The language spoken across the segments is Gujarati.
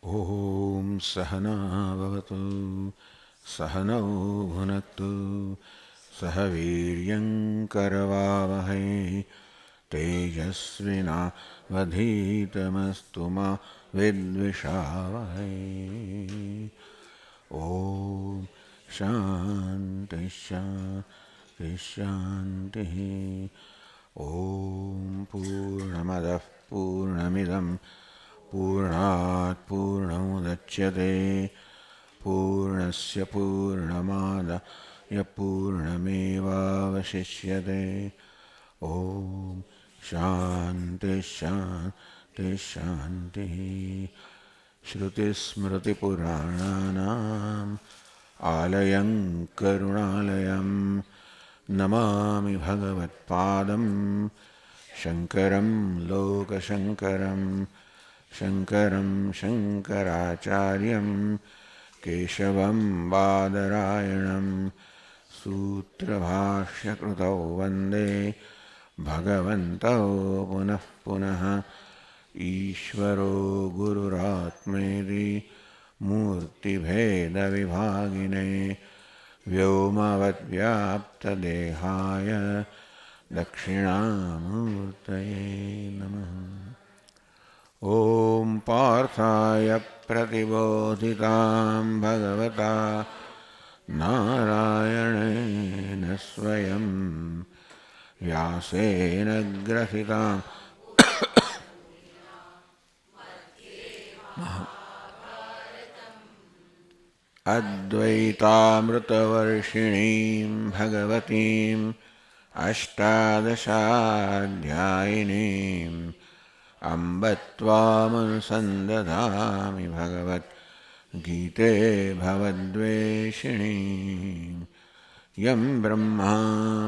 ॐ सहना भवतु सहनौ भुनक्तु सह वीर्यङ्करवावहै तेजस्विनावधीतमस्तु मा विद्विषावहै। ॐ शान्ति शान्ति शान्तिः। ॐ पूर्णमदः पूर्णमिदं पूर्णात् पूर्णमुदच्यते पूर्णस्य पूर्णमादाय पूर्णमेवावशिष्यते। ॐ शान्ति शान्ति शान्तिः। श्रुतिस्मृतिपुराणानाम् आलयं करुणालयं नमामि भगवत्पादं शङ्करं लोकशङ्करं शङ्करं शङ्कराचार्यं केशवं बादरायणं सूत्रभाष्यकृतौ वन्दे भगवन्तौ पुनः पुनः। ईश्वरो गुरुरात्मेति मूर्तिभेदविभागिने व्योमवद्व्याप्तदेहाय दक्षिणामूर्तये नमः। ॐ पार्थाय प्रतिबोधितां भगवता नारायणेन स्वयं व्यासेन ग्रथितां अद्वैतामृतवर्षिणीं भगवतीम् अष्टादशाध्यायिनीम् अम्ब त्वामनुसन्दधामि भगवद्गीते भवद्वेषिणीम्। यं ब्रह्मा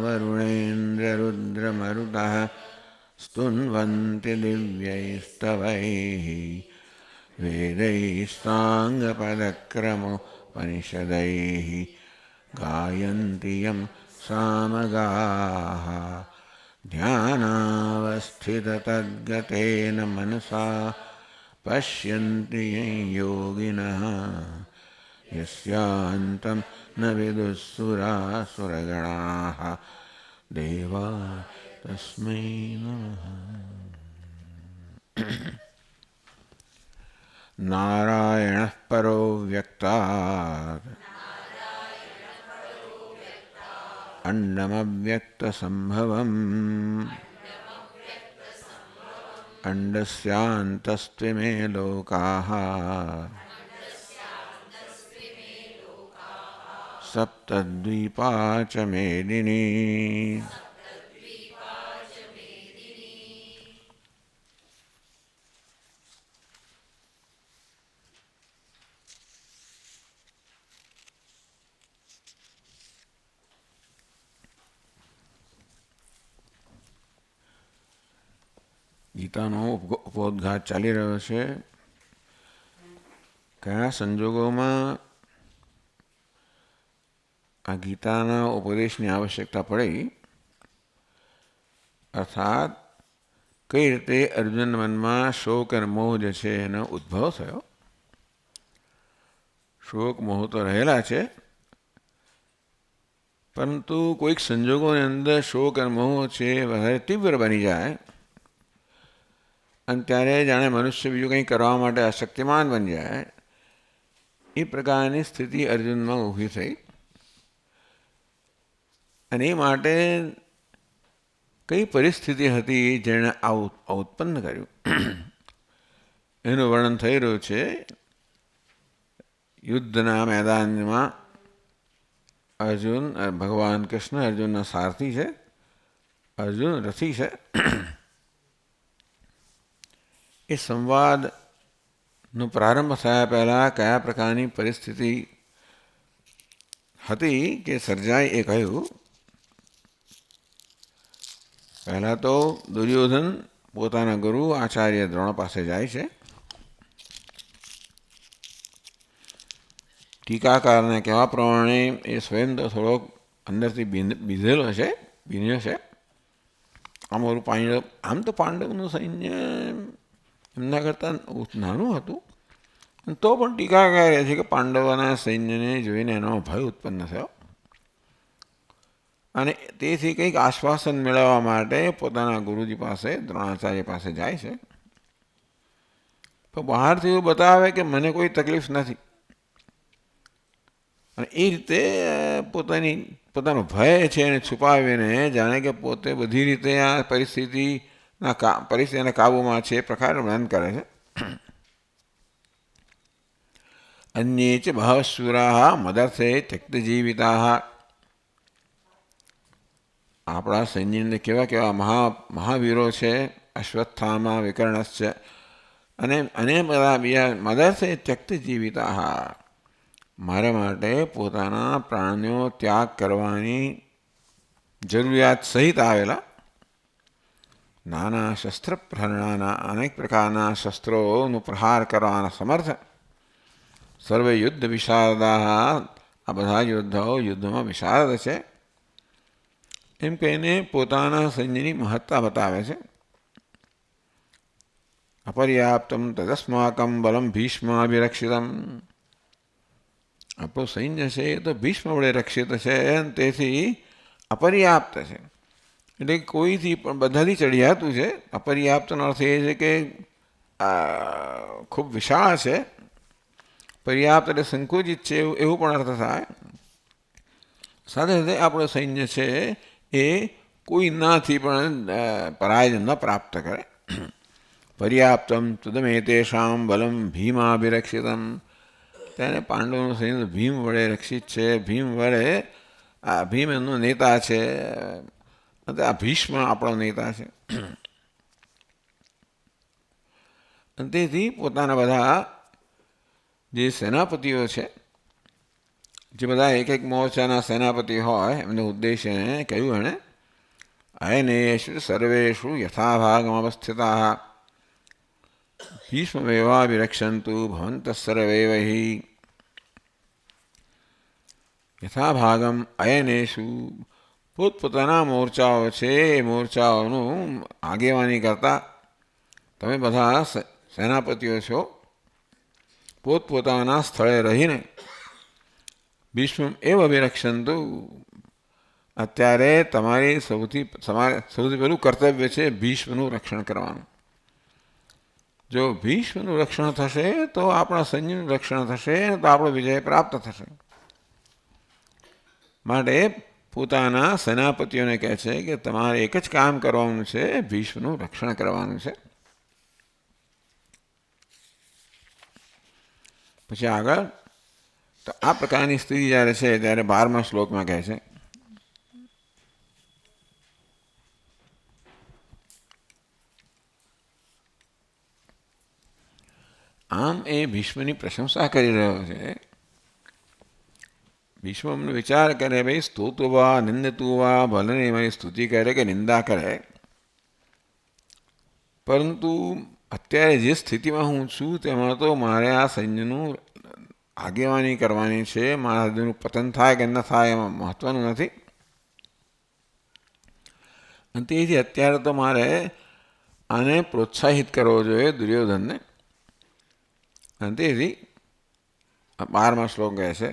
वरुणेन्द्ररुद्रमरुतः स्तुन्वन्ति दिव्यैस्तवैः वेदैः साङ्गपदक्रमोपनिषदैः गायन्ति यं सामगाः। ध्यानावस्थिततद्गतेन मनसा पश्यन्ति यं योगिनः यस्यान्तं न विदुःसुरासुरगणाः देवा तस्मै नमः। नारायणः परो व्यक्तात् अण्डमव्यक्तसम्भवम् अण्डस्यान्तस्त्विमे लोकाः सप्तद्वीपा च मेदिनी। ગીતાનો ઉપોદ્ઘાત ચાલી રહ્યો છે. કયા સંજોગોમાં આ ગીતાના ઉપદેશની આવશ્યકતા પડી, અર્થાત કઈ રીતે અર્જુન મનમાં શોક અને મોહ જે છે એનો ઉદ્ભવ થયો. શોક મોહ તો રહેલા છે, પરંતુ કોઈક સંજોગોની અંદર શોક અને મોહ છે વધારે તીવ્ર બની જાય અને ત્યારે જાણે મનુષ્ય બીજું કંઈ કરવા માટે અશક્તિમાન બની જાય, એ પ્રકારની સ્થિતિ અર્જુનમાં ઊભી થઈ. અને એ માટે કઈ પરિસ્થિતિ હતી જેણે આવું ઉત્પન્ન કર્યું એનું વર્ણન થઈ રહ્યું છે. યુદ્ધના મેદાનમાં અર્જુન, ભગવાન કૃષ્ણ અર્જુનના સારથી છે, અર્જુન રથી છે. એ સંવાદનો પ્રારંભ થયા પહેલાં કયા પ્રકારની પરિસ્થિતિ હતી કે સર્જાઈ એ કહ્યું. પહેલાં તો દુર્યોધન પોતાના ગુરુ આચાર્ય દ્રોણ પાસે જાય છે. ટીકાકારને કહેવા પ્રમાણે એ સ્વયં તો થોડોક અંદરથી બીધેલો છે, બીન્યો છે. આમ તો પાંડવનું સૈન્ય એમના કરતાં નાનું હતું, તો પણ ટીકાકાર કહે છે કે પાંડવોના સૈન્યને જોઈને એનો ભય ઉત્પન્ન થયો અને તેથી કંઈક આશ્વાસન મેળવવા માટે પોતાના ગુરુજી પાસે દ્રોણાચાર્ય પાસે જાય છે. તો બહારથી એવું બતાવે કે મને કોઈ તકલીફ નથી અને એ રીતે પોતાનો ભય છે એને છુપાવીને જાણે કે પોતે બધી રીતે આ પરિસ્થિતિના કાબૂમાં છે એ પ્રકારે વર્ણન કરે છે. અન્યે ચ બહવઃ શૂરાઃ મદર્થે ત્યક્તજીવિતાઃ. આપણા સૈન્યની અંદર કેવા કેવા મહાવીરો છે, અશ્વત્થામા, વિકર્ણશ્ચ અને બધા બીજા મદર્થે ત્યક્તજીવિતાઃ, મારા માટે પોતાના પ્રાણનો ત્યાગ કરવાની જરૂરિયાત સહિત આવેલા, નાના શસ્ત્ર પ્રહરણાના અનેક પ્રકારના શસ્ત્રોનો પ્રહાર કરવાના સમર્થ, સર્વે યુદ્ધ વિશારદાઃ, આ બધા યોદ્ધાઓ યુદ્ધમાં વિશારદ છે એમ કહીને પોતાના સૈન્યની મહત્તા બતાવે છે. અપર્યાપ્તમ તદસ્માકમ બલમ ભીષ્માભિરક્ષિતમ, આપણું સૈન્ય છે એ તો ભીષ્મ વડે રક્ષિત છે અને તેથી અપર્યાપ્ત છે, એટલે કોઈથી પણ બધાથી ચડિયાતું છે. અપર્યાપ્તનો અર્થ એ છે કે ખૂબ વિશાળ છે, પર્યાપ્ત એટલે સંકુચિત છે એવું પણ અર્થ થાય. સાથે સાથે આપણું સૈન્ય છે એ કોઈનાથી પણ પરાજય ન પ્રાપ્ત કરે. પર્યાપ્તમ તદમેતેષાં બલમ ભીમાભિરક્ષિતમ, ત્યારે પાંડવોનું સૈન્ય ભીમ વડે રક્ષિત છે. ભીમ એમનો નેતા છે, આ ભીષ્મ આપણો નેતા છે. અને તેથી પોતાના બધા જે સેનાપતિઓ છે, જે બધા એક એક મોરચાના સેનાપતિ હોય, એમને ઉદ્દેશ્યને કહ્યું એણે, અયનેષુ સર્વેષુ યથાભાગમવસ્થિતાઃ ભીષ્મમેવાભિરક્ષन्तु ભવन्तઃ સર્વે હિ. યથાભાગમ અયનેષુ, પોતપોતાના મોરચાઓ છે એ મોરચાઓનું આગેવાની કરતા તમે બધા સેનાપતિઓ છો, પોતપોતાના સ્થળે રહીને ભીષ્મ એવ અભિરક્ષંતુ, અત્યારે તમારી સૌથી પહેલું કર્તવ્ય છે ભીષ્મનું રક્ષણ કરવાનું. જો ભીષ્મનું રક્ષણ થશે તો આપણા સૈન્યનું રક્ષણ થશે, તો આપણો વિજય પ્રાપ્ત થશે. માટે પોતાના સેનાપતિઓને કહે છે કે તમારે એક જ કામ કરવાનું છે, ભીષ્મનું રક્ષણ કરવાનું છે. પછી આગળ તો આ પ્રકારની સ્થિતિ જ્યારે છે ત્યારે 12મા શ્લોકમાં કહે છે, આમ એ ભીષ્મની પ્રશંસા કરી રહ્યો છે. ભીષ્મ એમનો વિચાર કરે, ભાઈ સ્તુતું વા નિંદતું વા, ભલે મારી સ્તુતિ કરે કે નિંદા કરે, પરંતુ અત્યારે જે સ્થિતિમાં હું છું તેમાં તો મારે આ સૈન્યનું આગેવાની કરવાની છે. મારા સૈન્યનું પતન થાય કે ન થાય એમાં મહત્વનું નથી, અને તેથી અત્યારે તો મારે આને પ્રોત્સાહિત કરવો જોઈએ, દુર્યોધનને. અને તેથી 12મા શ્લોક કહે છે,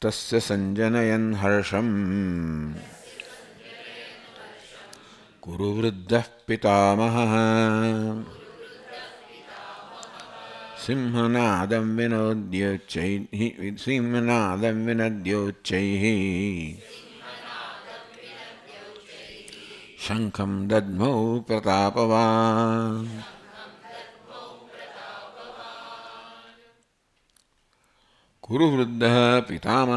તસ્ય સંજનયન હર્ષમ કુરુ વૃદ્ધઃ પિતામહઃ સિંહનાદં વિનદ્યોચ્ચૈઃ શંખં દદ્મૌ પ્રતાપવાન. કુરુ વૃદ્ધ પિતામહ,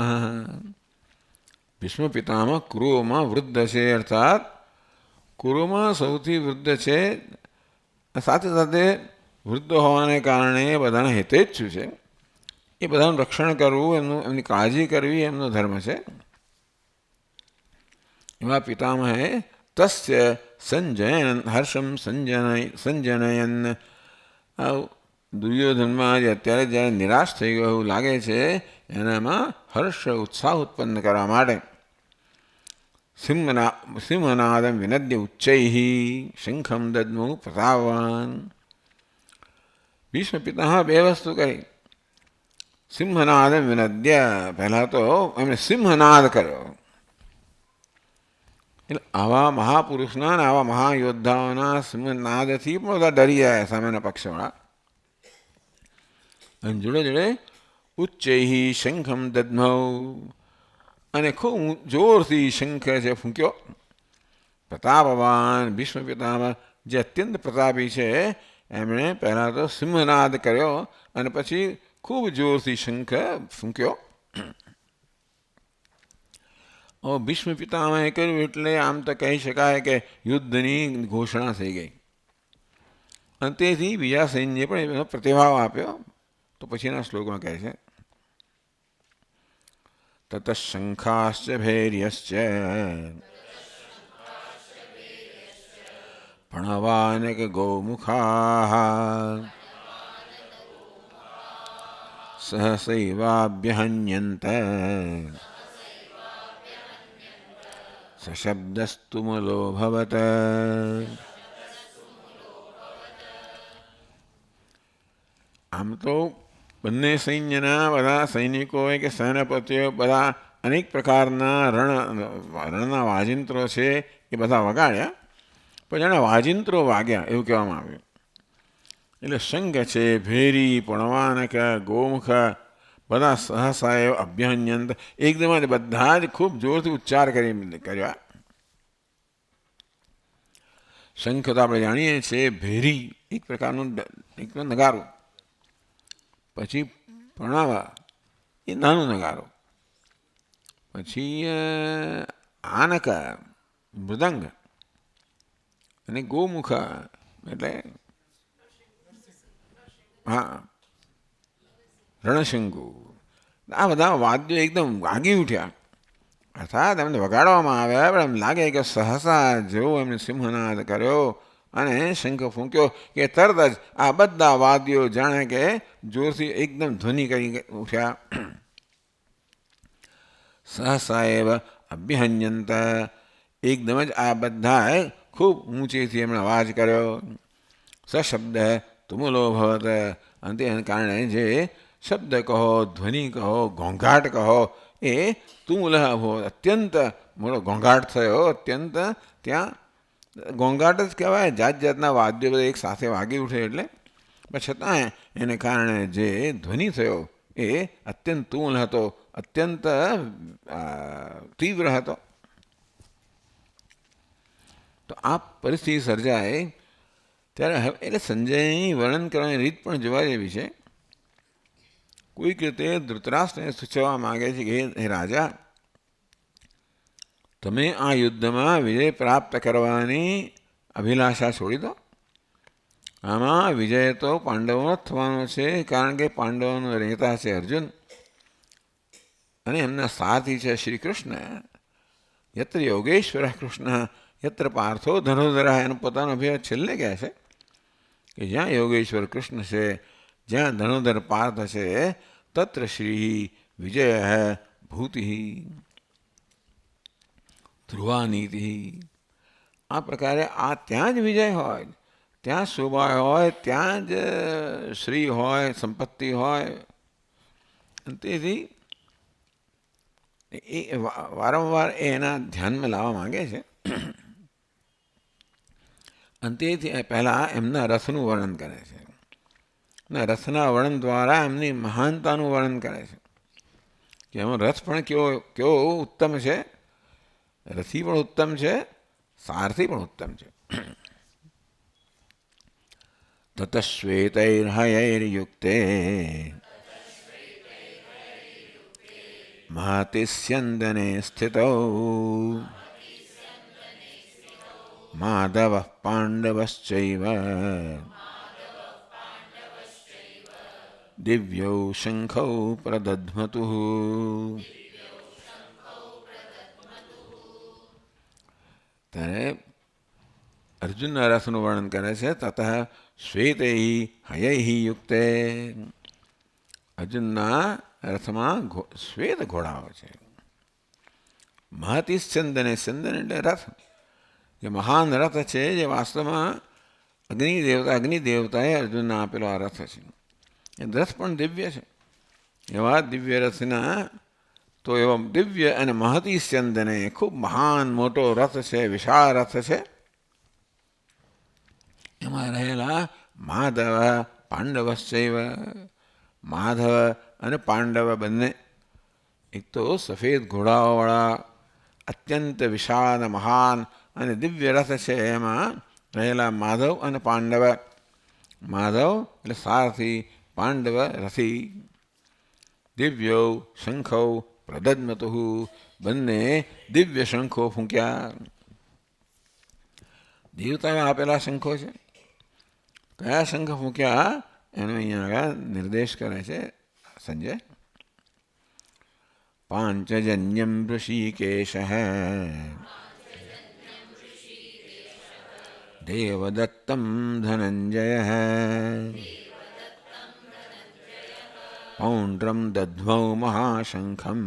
ભીષ્મ પિતામહ કુરુઓમાં વૃદ્ધ છે, અર્થાત કુરુમાં સૌથી વૃદ્ધ છે. સાથે સાથે વૃદ્ધ હોવાને કારણે બધાના હિતેચ્છુ છે, એ બધાનું રક્ષણ કરવું, એમની કાળજી કરવી એમનો ધર્મ છે. એવા પિતામહે તસ્ય સંજયન હર્ષમ સંજનયન, દુર્યોધનમાં અત્યારે જ્યારે નિરાશ થઈ ગયો એવું લાગે છે એનામાં હર્ષ ઉત્સાહ ઉત્પન્ન કરવા માટે સિંહનાદમ વિનદ્ય ઉચ્ચૈઃ શંખમ દદ્મૌ પ્રતાપવાન, ભીષ્મ પિતા બે વસ્તુ કરી. સિંહનાદ વિનદ્ય, પહેલાં તો એમણે સિંહનાદ કર્યો. એટલે આવા મહાપુરુષના અને આવા મહાયોદ્ધાઓના સિંહનાદથી પણ બધા ડરી જાય સામેના પક્ષવાળા. અને જોડે જોડે ઉચ્ચૈ શંખમ દદ્મૌ, અને ખૂબ જોરથી શંખ છે ફૂંક્યો. પ્રતાપવાન ભીષ્મ પિતામહ જે અત્યંત પ્રતાપી છે એમણે પહેલાં તો સિંહનાદ કર્યો અને પછી ખૂબ જોરથી શંખ ફૂંક્યો. ભીષ્મ પિતામહે કર્યું એટલે આમ તો કહી શકાય કે યુદ્ધની ઘોષણા થઈ ગઈ. અને તેથી બીજા સૈન્યે પણ એનો પ્રતિભાવ આપ્યો. તો પછીના શ્લોકમાં કહે છે તત શંખાશ્ચ ભૈર્યશ્ચ પ્रणवानक गौमुखाः सहसैवाभ्यहन्यन्त सशब्दस्तु मूलोऽभवत्. આમ તો બંને સૈન્યના બધા સૈનિકોએ કે સેનાપતિઓ બધા અનેક પ્રકારના રણના વાજિંત્રો છે એ બધા વગાડ્યા, પણ જાણે વાજિંત્રો વાગ્યા એવું કહેવામાં આવ્યું. એટલે શંખ છે, ભેરી, પણવાનક, ગોમુખ બધા સહસા અભ્યહન્યંત એકદમ જ બધા જ ખૂબ જોરથી ઉચ્ચાર કર્યા. શંખ તો આપણે જાણીએ છીએ ભેરી એક પ્રકારનું નગારું, પછી પ્રણવ એ નાનું નગારું, પછી આનક મૃદંગ, અને ગોમુખ એટલે હા રણશંકુ. આ બધા વાદ્યો એકદમ વાગી ઉઠ્યા, અર્થાત એમને વગાડવામાં આવ્યા. પણ એમ લાગે કે સહસા જેવો એમને સિંહનાદ કર્યો અને શંખ ફૂંક્યો કે તરત જ આ બધા વાદ્યો જાણે કે જોરથી એકદમ ધ્વનિ કરી ઉઠ્યા. સહસા એવ અભ્યહન્યંત, એકદમ જ આ બધાએ ખૂબ ઊંચેથી એમણે અવાજ કર્યો. સશબ્દ તુમુલો ભવત, અને તેને કારણે જે શબ્દ કહો, ધ્વનિ કહો, ઘોંઘાટ કહો એ તુમુલ ભવત, અત્યંત મોટો ઘોંઘાટ થયો. અત્યંત ત્યાં ઘોંઘાટ જ કહેવાય, જાત જાતના વાદ્યો બધા એક સાથે વાગી ઉઠે એટલે. પણ છતાંય એને કારણે જે ધ્વનિ થયો એ અત્યંત તુમુલ હતો, અત્યંત તીવ્ર હતો. તો આ પરિસ્થિતિ સર્જાય ત્યારે એટલે સંજયની વર્ણન કરવાની રીત પણ જોવા જેવી છે. કોઈક રીતે ધૃતરાષ્ટ્રને સૂચવવા માગે છે કે હે રાજા, તમે આ યુદ્ધમાં વિજય પ્રાપ્ત કરવાની અભિલાષા છોડી દો. આમાં વિજય તો પાંડવોનો જ થવાનો છે, કારણ કે પાંડવોનો નેતા છે અર્જુન અને એમના સાથી છે શ્રી કૃષ્ણ. યત્ર યોગેશ્વર કૃષ્ણ યત્ર પાર્થો ધનુર્ધર, એનો પોતાનો અભિપ્રાય છેલ્લે કહે છે કે જ્યાં યોગેશ્વર કૃષ્ણ છે, જ્યાં ધનુર્ધર પાર્થ છે, તત્ર શ્રી વિજય ભૂતિ ધ્રુવાનીતિ. આ પ્રકારે આ ત્યાં જ વિજય હોય, ત્યાં શોભા હોય, ત્યાં જ શ્રી હોય, સંપત્તિ હોય. તેથી એ વારંવાર એના ધ્યાનમાં લાવવા માંગે છે. અને તેથી પહેલાં એમના રથનું વર્ણન કરે છે. રથના વર્ણન દ્વારા એમની મહાનતાનું વર્ણન કરે છે કે એનો રથ પણ કેવો ઉત્તમ છે, રથી પણ ઉત્તમ છે, સારથી પણ ઉત્તમ છે. તત શ્વેતૈર્હયૈર્યુક્તે મહતિ સ્યંદને સ્થિતૌ માધવઃ પાંડવશ્ચૈવ દિવ્યૌ શંખૌ પ્રદધ્મતુઃ. ત્યારે અર્જુનના રથનું વર્ણન કરે છે. તત શ્વેતૈ હયૈ યુક્તે, અર્જુનના રથમાં શ્વેત ઘોડાઓ છે. મહતિ સ્યંદને, સ્યંદન એટલે રથ, જે મહાન રથ છે, જે વાસ્તવમાં અગ્નિ દેવતાએ અર્જુનને આપેલો આ રથ છે. એ રથ પણ દિવ્ય છે. એવા દિવ્ય રથના તો એવા દિવ્ય અને મહતી સ્યંદને ખૂબ મહાન મોટો રથ છે, વિશાળ રથ છે. એમાં રહેલા માધવ પાંડવશ્ચૈવ, માધવ અને પાંડવ બંને. એક તો સફેદ ઘોડાઓવાળા અત્યંત વિશાળ મહાન અને દિવ્ય રથ છે. એમાં રહેલા માધવ અને પાંડવ. માધવ એટલે સારથી, પાંડવ રથી. દિવ્યો શંખો પ્રદદ્મતુ, બંને દિવ્ય શંખો ફૂંક્યા. દેવતાએ આપેલા શંખો છે. કયા શંખ ફૂંક્યા એનો અહીંયા આગળ નિર્દેશ કરે છે સંજય. પાંચજન્યમ ઋષિકેશ દેવદત્તમ ધનંજય પૌંડ્રમ દધ્મૌ મહાશંખમ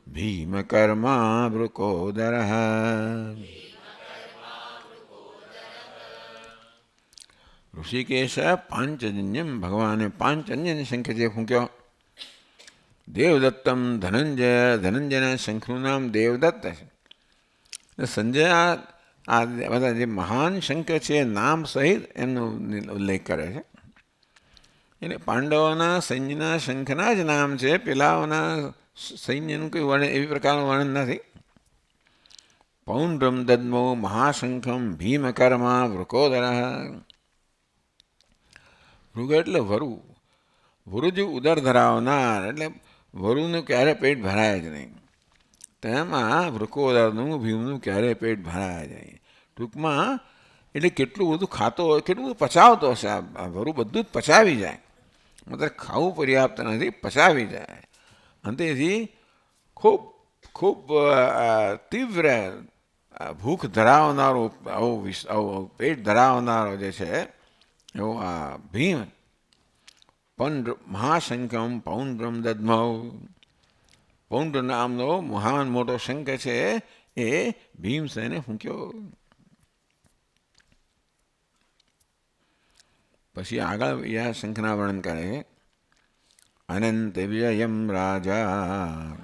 ભીમકર્મા વૃકોદર. ઋષિકેશ પાંચજન્યમ, ભગવાને પાંચજન્ય શંખ જે ફૂંક્યો. દેવદત્તમ ધનંજય, ધનંજયના શંખનું નામ દેવદત્ત છે. સંજય આ બધા જે મહાન શંખ છે નામ સહિત એનો ઉલ્લેખ કરે છે. એટલે પાંડવોના સૈન્યના શંખના જ નામ છે, પેલાઓના સૈન્યનું કોઈ વર્ણન એવી પ્રકારનું વર્ણન નથી. પૌંડ્રમ દદ્મો મહાશંખમ ભીમકર્મા વૃકોદર. વૃગ એટલે વરુ. વરુ જે ઉદર ધરાવનાર, એટલે વરુનું ક્યારે પેટ ભરાય જ નહીં. તેમાં વૃકોદરનું, ભીમનું ક્યારેય પેટ ભરાય જ નહીં. ટૂંકમાં એટલે કેટલું બધું ખાતો હોય, કેટલું બધું પચાવતો હશે. આ વરુ બધું જ પચાવી જાય. મતલબ ખાવું પર્યાપ્ત નથી, પચાવી જાય. અને તેથી ખૂબ ખૂબ તીવ્ર ભૂખ ધરાવનારો, આવું પેટ ધરાવનારો જે છે એવો આ ભીમ. મહાશંખમ પૌંડ્રમ દદ્મૌ, પૌંડ નામનો મહાન મોટો શંખ છે એ ભીમસેને ફૂંક્યો. પછી આગળ આ શંખના વર્ણન કરે છે. અનંત વિજયમ રાજા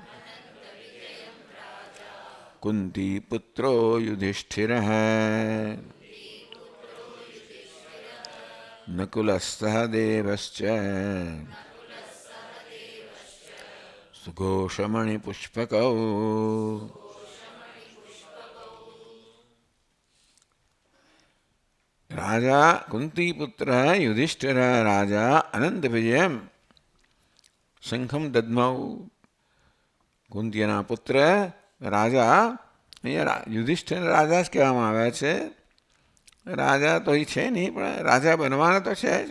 કુંતી પુત્રો યુધિષ્ઠિર નકુલસ્સહ દેવશ્ચ સુઘોષમણિ પુષ્પકૌ. રાજા કુંતીપુત્ર યુધિષ્ઠિર રાજા અનંત વિજયમ શંખમ દદ્મૌ. કુંતીના પુત્ર રાજા, અહીંયા યુધિષ્ઠિર રાજા જ કહેવામાં આવ્યા છે. રાજા તો એ છે નહીં, પણ રાજા બનવાના તો છે જ.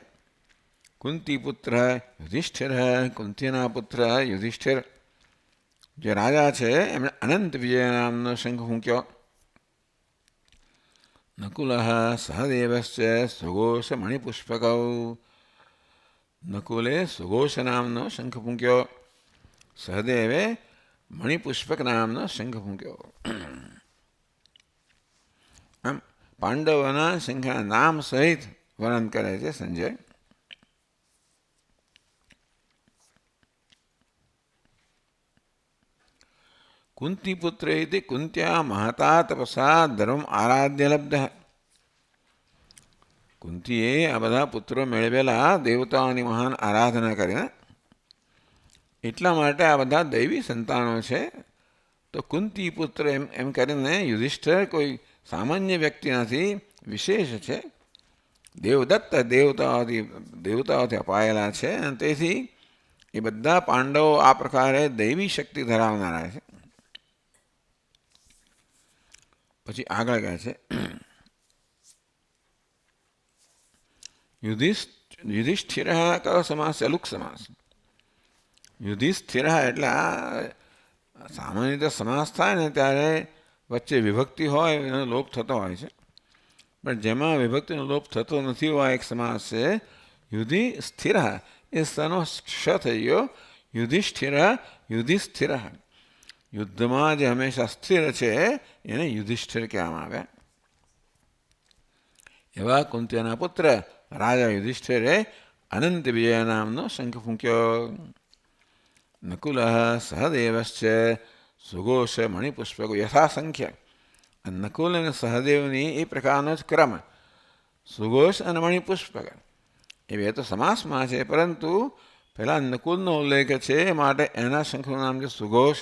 કુંતીપુત્ર યુધિષ્ઠિર, કુંતીના પુત્ર યુધિષ્ઠિર જે રાજા છે એમણે અનંત વિજય નામનો શંખ ફૂંક્યો. નકુલ સહદેવશ્ચ સુઘોષ મણિપુષ્પકૌ. નકુલે સુઘોષ નામનો શંખ ફૂંક્યો. સહદેવે મણિપુષ્પક નામનો શંખ ફૂંક્યો. આમ પાંડવોના શંખના નામ સહિત વર્ણન કરે છે સંજય. કુંતીપુત્ર ઇતિ કુંત્યા મહતા તપસા ધર્મ આરાધ્ય લબ્ધ. કુંતીએ આ બધા પુત્રો મેળવેલા દેવતાઓની મહાન આરાધના કરીને, એટલા માટે આ બધા દૈવી સંતાનો છે. તો કુંતી પુત્ર એમ કરીને યુધિષ્ઠિર કોઈ સામાન્ય વ્યક્તિ નથી, વિશેષ છે. દેવદત્ત, દેવતાઓથી અપાયેલા છે. અને તેથી એ બધા પાંડવો આ પ્રકારે દૈવી શક્તિ ધરાવનારા છે. પછી આગળ કહે છે યુધિષ્ઠિર કયો સમાસ? અલુક સમાસ. યુધિષ્ઠિર એટલે આ સામાન્ય રીતે સમાસ થાય ને ત્યારે વચ્ચે વિભક્તિ હોય એનો લોપ થતો હોય છે. પણ જેમાં વિભક્તિનો લોપ થતો નથી હોય એક સમાસ છે યુધિષ્ઠિર. એ સ્થનો ક્ષ થઈ ગયો. યુધિષ્ઠિર, યુધિષ્ઠિર. યુદ્ધમાં જે હંમેશા સ્થિર છે એને યુધિષ્ઠિર કહેવામાં આવે. એવા કુંતીના પુત્ર રાજા યુધિષ્ઠિરે અનંત વિજય નામનો શંખ ફૂંક્યો. નકુલ સહદેવશ્ચ સુઘોષ મણિપુષ્પકો યથાસંખ્ય. નકુલ અને સહદેવની એ પ્રકારનો જ ક્રમ, સુઘોષ અને મણિપુષ્પક એ બે તો સમાસમાં છે, પરંતુ પહેલાં નકુલનો ઉલ્લેખ છે માટે એના શંખનું નામ છે સુઘોષ.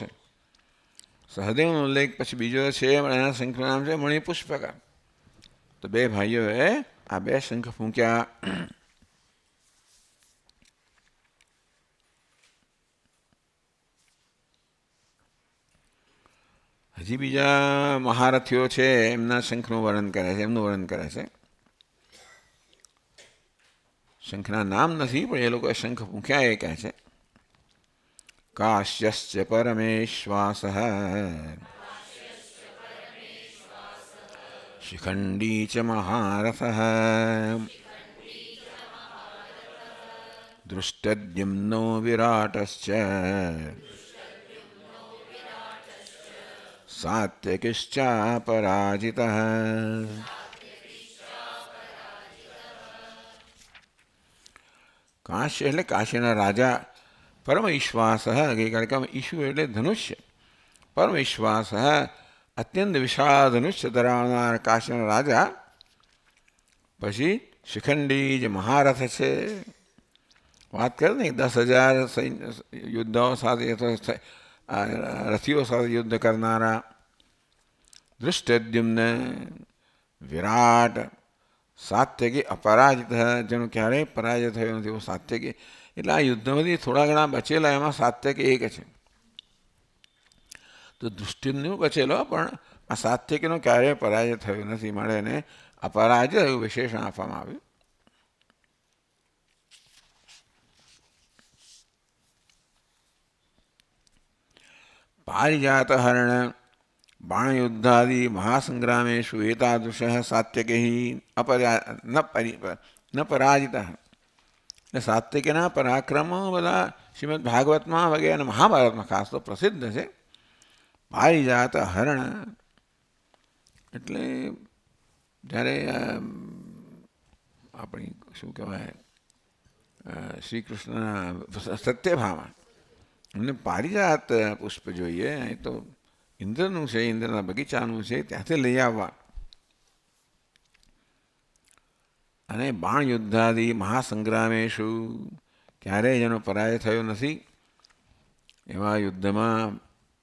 સહદેવનો ઉલ્લેખ પછી બીજો છે, એના શંખનું નામ છે મણિપુષ્પક. તો બે ભાઈઓએ આ બે શંખ ફૂંક્યા. હજી બીજા મહારથીઓ છે, એમના શંખનું વર્ણન કરે છે, એમનું વર્ણન કરે છે. શંખના નામ નથી, પણ એ લોકોએ શંખ ફૂંક્યા એ કહે છે. કાશ્યશ્ચ પરમેશ્વાસ શિખંડી ચ મહારથ દૃષ્ટદ્યુમ્નો વિરાટશ્ચ સાત્યકિશ્ચાપરાજિતઃ. કાશ્ય એટલે કાશીના રાજા. પરમ વિશ્વાસ ગઈકાલે કહ્યું ઈશુ એટલે ધનુષ્ય. પરમ વિશ્વાસ અત્યંત વિશાળ ધનુષ્ય ધરાવનાર કાશીના રાજા. પછી શિખંડી જે મહારથ છે, વાત કરે ને 10,000 યોદ્ધાઓ સાથે રથીઓ સાથે યુદ્ધ કરનારા. દૃષ્ટદ્યુમ્ન વિરાટ સાત્યકી અપરાજિત, જેનું ક્યારેય પરાજય થયો નથી એવો સાત્યકી. એટલે આ યુદ્ધમાંથી થોડા ઘણા બચેલા એમાં સાત્યકી એક છે. તો દૃષ્ટિનું બચેલો, પણ આ સાત્યકીનો ક્યારેય પરાજય થયો નથી, મળે એને અપરાજય એવું વિશેષણ આપવામાં આવ્યું. પારિજાત હરણ બાણયુદ્ધાદિ મહાસંગ્રામેશુ એતાદૃશ સાત્યકી ન પરાજિત. એટલે સાત્યકીના પરાક્રમો બધા શ્રીમદ ભાગવતમાં વગેરે અને મહાભારતમાં ખાસ તો પ્રસિદ્ધ છે. પારિજાત હરણ એટલે જ્યારે આપણી શું કહેવાય શ્રી કૃષ્ણના સત્યભામા એમને પારિજાત પુષ્પ જોઈએ. એ તો ઇન્દ્રનું છે, ઇન્દ્રના બગીચાનું છે, ત્યાંથી લઈ આવવા. અને બાણ યુદ્ધાદિ મહાસંગ્રામેશુ ક્યારેય જેનો પરાજય થયો નથી એવા યુદ્ધમાં,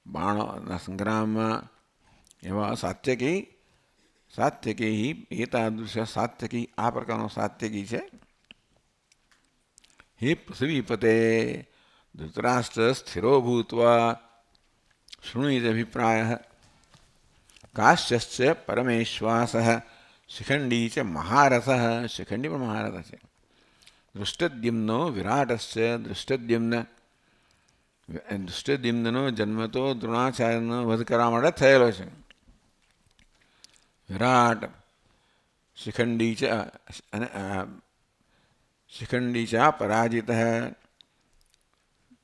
બાણના સંગ્રામમાં એવા સાત્યકી એતાદૃશ સાત્યકી આ પ્રકારનો સાત્યકી છે. હે પૃથ્વીપતે ધૃતરાષ્ટ્ર સ્થિરો ભૂત્વા શૃણુતે અભિપ્રાય. કાશ્યશ્ચ પરમેશ્વાસ શિખંડી ચ મહારથ. શિખંડી પણ મહારથ છે. દૃષ્ટદ્યુમ્નો વિરાટશ્ચ દૃષ્ટદ્યુમ્નનો જન્મ તો દ્રોણાચાર્યનો વધ કરવા માટે થયેલો છે. વિરાટ શિખંડી ચ પરાજિત.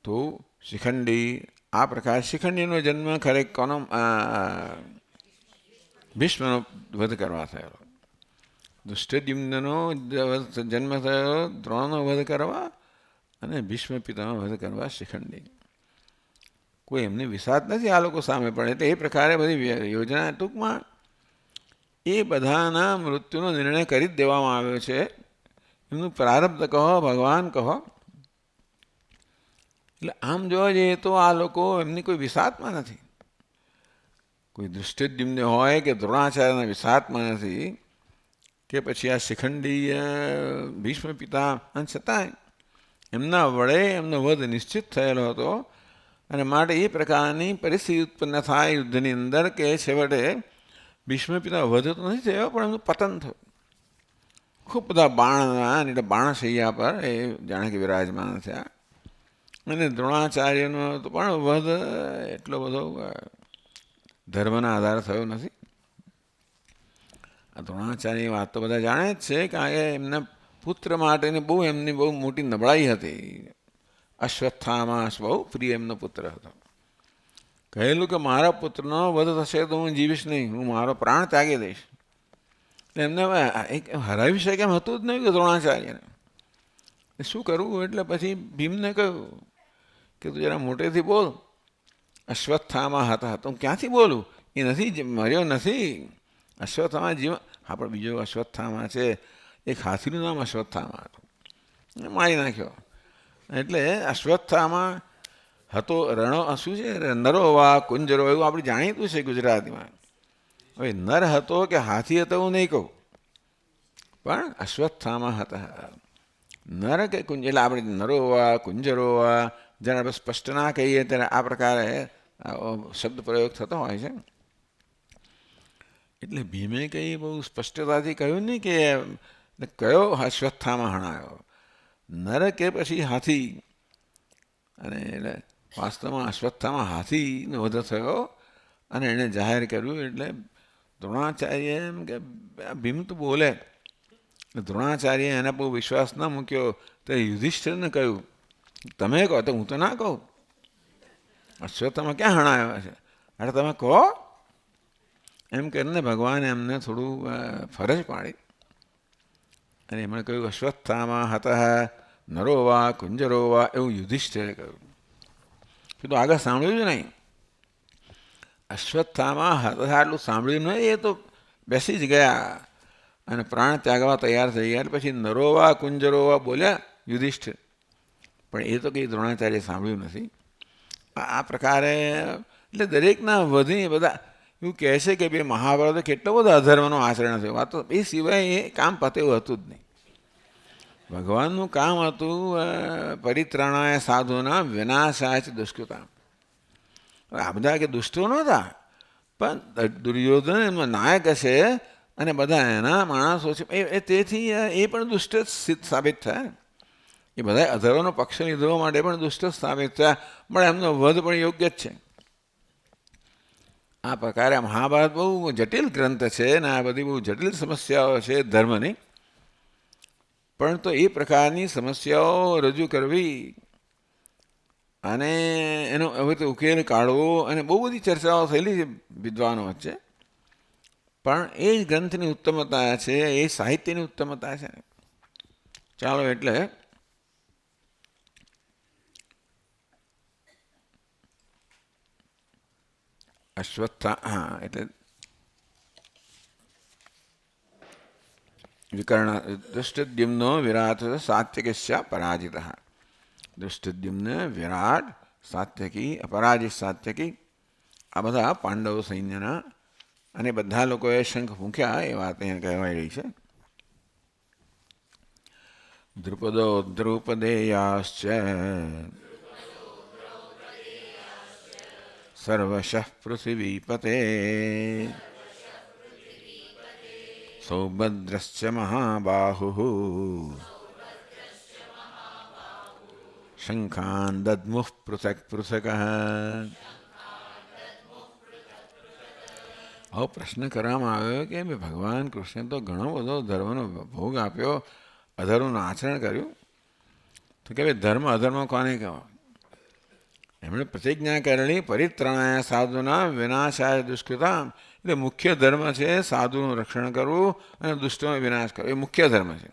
તો શિખંડી આ પ્રકાર શિખંડીનો જન્મ ખરેખર કોનો ભીષ્મનો વધ કરવા થયેલો. દુષ્ટદ્યુમ્નનો જન્મ થયો દ્રોણનો વધ કરવા અને ભીષ્મ પિતાનો વધ કરવા શિખંડી. કોઈ એમને વિષાદ નથી આ લોકો સામે પડે. એટલે એ પ્રકારે બધી યોજના ટૂંકમાં એ બધાના મૃત્યુનો નિર્ણય કરી જ દેવામાં આવ્યો છે. એમનું પ્રારબ્ધ કહો, ભગવાન કહો. એટલે આમ જોવા જઈએ તો આ લોકો એમની કોઈ વિષાદમાં નથી. કોઈ દૃષ્ટિદ્યુમ્ન હોય કે દ્રોણાચાર્યના વિષાદમાં નથી કે પછી આ શિખંડી ભીષ્મ પિતા, અને છતાંય એમના વડે એમનો વધ નિશ્ચિત થયેલો હતો. અને માટે એ પ્રકારની પરિસ્થિતિ ઉત્પન્ન થાય યુદ્ધની અંદર કે છેવટે ભીષ્મ પિતા વધ તો નથી થયો, પણ એમનું પતન થયું. ખૂબ બધા બાણના એટલે બાણશૈયા પર એ જાણે કે વિરાજમાન થયા. અને દ્રોણાચાર્યનો તો પણ વધ એટલો બધો ધર્મના આધારે થયો નથી. આ દ્રોણાચાર્યની વાત તો બધા જાણે જ છે, કારણ કે એમના પુત્ર માટેની એમની બહુ મોટી નબળાઈ હતી. અશ્વત્થામા બહુ પ્રિય એમનો પુત્ર હતો. કહેલું કે મારા પુત્રનો વધ થશે તો હું જીવીશ નહીં, હું મારો પ્રાણ ત્યાગી દઈશ. એટલે એમને એક હરાવી શકે એમ હતું જ નહીં કે દ્રોણાચાર્યને શું કરવું. એટલે પછી ભીમને કહ્યું કે તું જરા મોટેથી બોલ. અશ્વત્થામા હતા. તો હું ક્યાંથી બોલું? એ નથી, મર્યો નથી. અશ્વત્થામા જીવન. હા, પણ બીજો અશ્વત્થામા છે, એક હાથીનું નામ અશ્વત્થામા હતું, મારી નાખ્યો. એટલે અશ્વત્થામા હતો. રણો શું છે, નરો વા કુંજરો, એવું આપણે જાણીતું છે ગુજરાતીમાં. હવે નર હતો કે હાથી હતો હું નહીં કહું, પણ અશ્વત્થામા હતા. નર કે કુંજ એટલે આપણે નરો વા કુંજરો વા, જ્યારે આપણે સ્પષ્ટ ના કહીએ ત્યારે આ પ્રકારે શબ્દ પ્રયોગ થતો હોય છે. એટલે ભીમે કંઈ બહુ સ્પષ્ટતાથી કહ્યું નહીં કે કયો અશ્વત્થામા હણાયો, નર કે પછી હાથી. અને એટલે વાસ્તવમાં અશ્વત્થામાં હાથીનો વધ થયો અને એણે જાહેર કર્યું. એટલે દ્રોણાચાર્ય એમ કે ભીમ તો બોલે. દ્રોણાચાર્ય એના બહુ વિશ્વાસ ના મૂક્યો. તો યુધિષ્ઠિરને કહ્યું, તમે કહો. તો હું તો ના કહું, અશ્વત્થામાં ક્યાં હણાયો છે, એટલે તમે કહો. એમ કરીને ભગવાને એમને થોડું ફરજ પાડી અને એમણે કહ્યું અશ્વત્થામા હતા નરો વા કુંજરો વા, એવું યુધિષ્ઠિરે કહ્યું. કીધું આગળ સાંભળ્યું જ નહીં. અશ્વત્થામા હતા આટલું સાંભળ્યું નહીં, એ તો બેસી જ ગયા અને પ્રાણ ત્યાગવા તૈયાર થઈ ગયા. પછી નરો વા કુંજરો વા બોલ્યા યુધિષ્ઠિર, પણ એ તો કંઈ દ્રોણાચાર્ય સાંભળ્યું નથી. આ પ્રકારે એટલે દરેકના વધી બધા એવું કહે છે કે બે મહાભારત કેટલો બધો અધર્મનું આચરણ થયું. વાતો એ સિવાય એ કામ પતેવું હતું જ નહીં. ભગવાનનું કામ હતું પરિત્રાણાય સાધુના વિનાશાય દુષ્કૃતા. આ બધા કે દુષ્ટો નહોતા, પણ દુર્યોધન એમનો નાયક છે અને બધા એના માણસો છે. તેથી એ પણ દુષ્ટ જ સાબિત થાય. એ બધા અધર્મનો પક્ષ લીધવા માટે પણ દુષ્ટ જ સાબિત થયા, પણ એમનો વધ પણ યોગ્ય જ છે. આ પ્રકારે મહાભારત બહુ જટિલ ગ્રંથ છે ને આ બધી બહુ જટિલ સમસ્યાઓ છે ધર્મની. પણ તો એ પ્રકારની સમસ્યાઓ રજૂ કરવી અને એનો હવે તો ઉકેલ કાઢવો, અને બહુ બધી ચર્ચાઓ થયેલી છે વિદ્વાનો વચ્ચે. પણ એ જ ગ્રંથની ઉત્તમતા છે, એ સાહિત્યની ઉત્તમતા છે. ચાલો, એટલે એટલે વિકર્ણ દૃષ્ટદ્યુમ્નો વિરાટ સાત્યકસ્ય પરાજિત. દૃષ્ટદ્યુમ્ન વિરાટ સાત્યકી અપરાજિત સાત્યકી આ બધા પાંડવ સૈન્યના, અને બધા લોકોએ શંખ ફૂંક્યા એ વાત અહીંયા કહેવાય રહી છે. દ્રુપદો દ્રૌપદેયાશ્ચ સર્વશઃ પૃથિવીપતે સૌભદ્રશ્ચ મહાબાહુઃ શંખાન દદ્મુઃ પૃથક પૃથકઃ. આવો પ્રશ્ન કરવામાં આવ્યો કે ભગવાન કૃષ્ણે તો ઘણો બધો ધર્મનો ભોગ આપ્યો, અધર્મનું આચરણ કર્યું, તો કે ભાઈ ધર્મ અધર્મ કોને કહેવાય? એમણે પ્રતિજ્ઞા કરેલી પરિત્રાણાય સાધુના વિનાશાય દુષ્કૃતા. એટલે મુખ્ય ધર્મ છે સાધુનું રક્ષણ કરવું અને દુષ્ટોનો વિનાશ કરવો, એ મુખ્ય ધર્મ છે.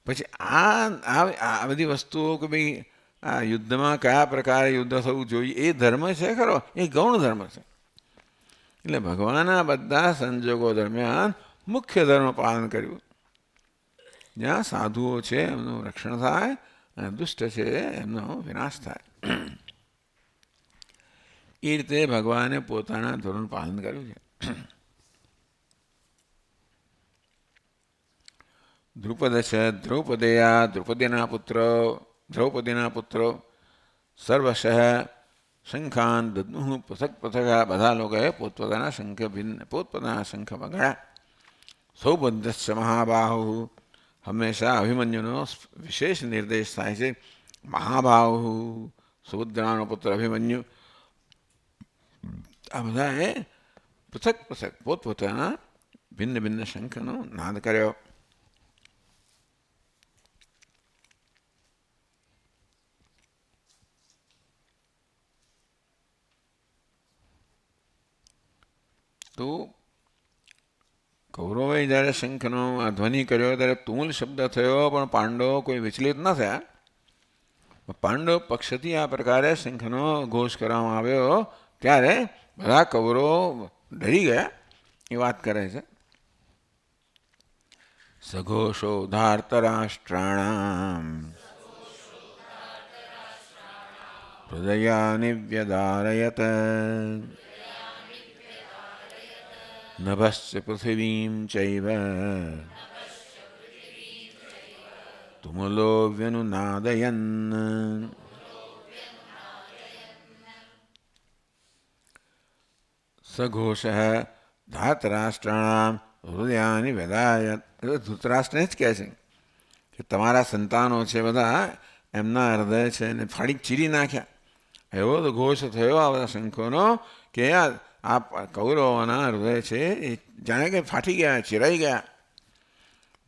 પછી આ બધી વસ્તુઓ કે ભાઈ આ યુદ્ધમાં કયા પ્રકારે યુદ્ધ થવું જોઈએ એ ધર્મ છે ખરો, એ ગૌણ ધર્મ છે. એટલે ભગવાનના બધા સંજોગો દરમિયાન મુખ્ય ધર્મ પાલન કર્યું, જ્યાં સાધુઓ છે એમનું રક્ષણ થાય અને દુષ્ટ છે એમનો વિનાશ થાય. એ રીતે ભગવાને પોતાના ધોરણ પાલન કર્યું છે. દ્રુપદ છે દ્રૌપદેયા દ્રૌપદીના પુત્રો સર્વશઃ શંખાન દદ્મુઃ પૃથક પૃથક. બધા લોકોએ પોતપોતાના શંખ વગાડ્યા. સૌભદ્રશ્ચ મહાબાહુ, હંમેશા અભિમન્યુનો વિશેષ નિર્દેશ થાય છે. મહાબાહુ સુભદ્રાનો પુત્ર અભિમન્યુ. આ બધાએ પૃથક પૃથક પોતપોતાના ભિન્ન ભિન્ન શંખનો નાદ કર્યો. તો કૌરવે જ્યારે શંખનો આ ધ્વનિ કર્યો ત્યારે તુમુલ શબ્દ થયો, પણ પાંડવો કોઈ વિચલિત ન થયા. પાંડવ પક્ષથી આ પ્રકારે શંખનો ઘોષ કરવામાં આવ્યો ત્યારે બધા કૌરવો ડરી ગયા એ વાત કરે છે. સઘોષો ધાર્તરાષ્ટ્રાણામ હૃદયાનિ વ્યદારયત નભશ્ચ પૃથિવીં ચૈવ તુમલો વ્યનુનાદયન. સઘોષ ધાતરાષ્ટ્રાણામ હૃદયાની વ્યદાયત. ધૃતરાષ્ટ્રને જ કહે છે કે તમારા સંતાનો છે બધા, એમના હૃદય છે એને ફાડી ચીરી નાખ્યા. એવો તો ઘોષ થયો આ બધા શંખોનો કે આ કૌરવોના હૃદય છે એ જાણે કે ફાટી ગયા, ચીરાઈ ગયા.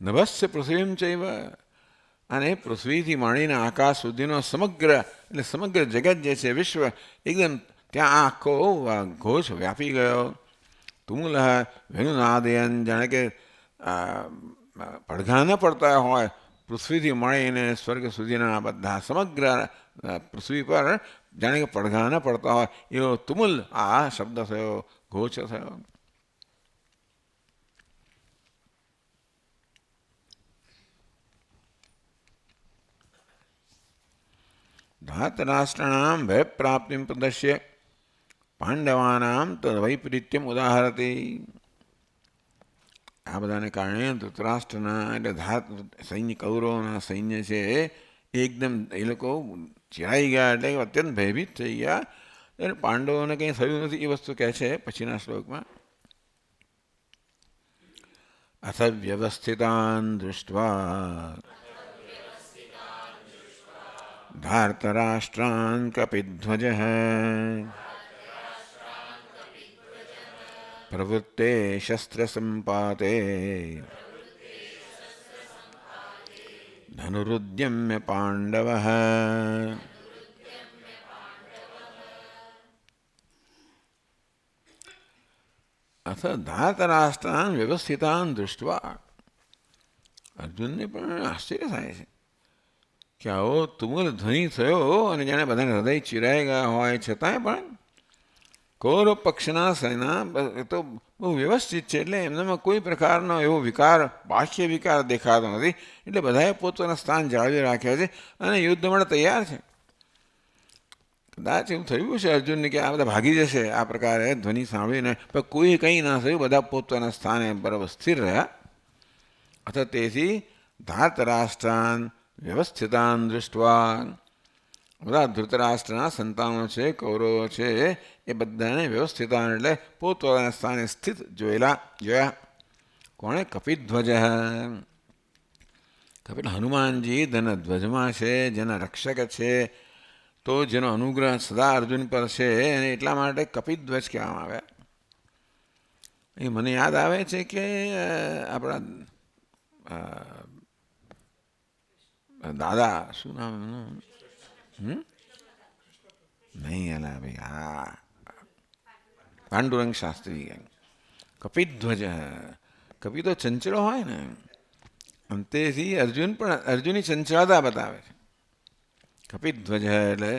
નભસ્ય પૃથ્વીમ ચૈવ, અને પૃથ્વીથી માંડીને આકાશ સુધીનો સમગ્ર એટલે સમગ્ર જગત જે છે વિશ્વ એકદમ ત્યાં આખો ઘોષ વ્યાપી ગયો. તુમુલ વેણુનાદયન, જાણે કે પડઘા ન પડતા હોય પૃથ્વીથી મળીને સ્વર્ગ સુધીના બધા સમગ્ર પૃથ્વી પર જાણે કે પડઘા ન પડતા હોય એવો તુમુલ આ શબ્દ થયો, ઘોષ થયો. ધાતરાષ્ટ્રાણામ ભયપ્રાપ્તિમ પ્રદશ્ય પાંડવાનામ તદ્વૈપરીત્યમ ઉદાહરતી. આ બધાને કારણે ધૃતરાષ્ટ્રના એટલે સૈન્ય કૌરવોના સૈન્ય છે એકદમ એ લોકો ચિરાઈ ગયા, એટલે અત્યંત ભયભીત થઈ ગયા. એટલે પાંડવોને કંઈ થયું નથી એ વસ્તુ કહે છે પછીના શ્લોકમાં. અથ વ્યવસ્થિતાન દૃષ્ટ્વા ધાર્તરાષ્ટ્રાન કપિધ્વજઃ પ્રવૃત્તે શસ્ત્રસંપાતે ધનુરુદ્યમ્ય પાંડવઃ. અથ ધાતરાષ્ટ્રાન વ્યવસ્થિતાન દૃષ્ટવા, અર્જુનને પણ આશ્ચર્ય થાય છે કે આવો તુમુલ ધ્વનિ થયો અને જાણે બધાને હૃદય ચિરાઈ ગયા હોય છતાંય પણ કૌરવ પક્ષના સેના તો બહુ વ્યવસ્થિત છે, એટલે એમનામાં કોઈ પ્રકારનો એવો વિકાર, બાહ્ય વિકાર દેખાતો નથી. એટલે બધાએ પોતાના સ્થાન જાળવી રાખ્યા છે અને યુદ્ધ માટે તૈયાર છે. કદાચ એવું થયું છે અર્જુનને કે આ બધા ભાગી જશે આ પ્રકારે ધ્વનિ સાંભળીને, પણ કોઈ કંઈ ના થયું, બધા પોતાના સ્થાને બરાબર સ્થિર રહ્યા. અથવા તેથી ધાતરાષ્ટ્રાન વ્યવસ્થિતાન દૃષ્ટવા, બધા ધૃતરાષ્ટ્રના સંતાનો છે, કૌરવો છે, એ બધાને વ્યવસ્થિતાન એટલે પોતપોતાના સ્થાને સ્થિત જોયા. કોણે? કપિધ્વજ. કપિલ હનુમાનજી ધનધ્વજમાં છે, જેના રક્ષક છે, તો જેનો અનુગ્રહ સદા અર્જુન પર છે, અને એટલા માટે કપિધ્વજ કહેવામાં આવ્યા. એ મને યાદ આવે છે કે આપણા દાદા શું નામ એમનું? નહીં અલા ભાઈ, હા પાંડુરંગ શાસ્ત્રી. કપિધ્વજ, કપિ તો ચંચળો હોય ને, અંતેથી અર્જુન પણ અર્જુનની ચંચળતા બતાવે છે. કપિધ્વજ એટલે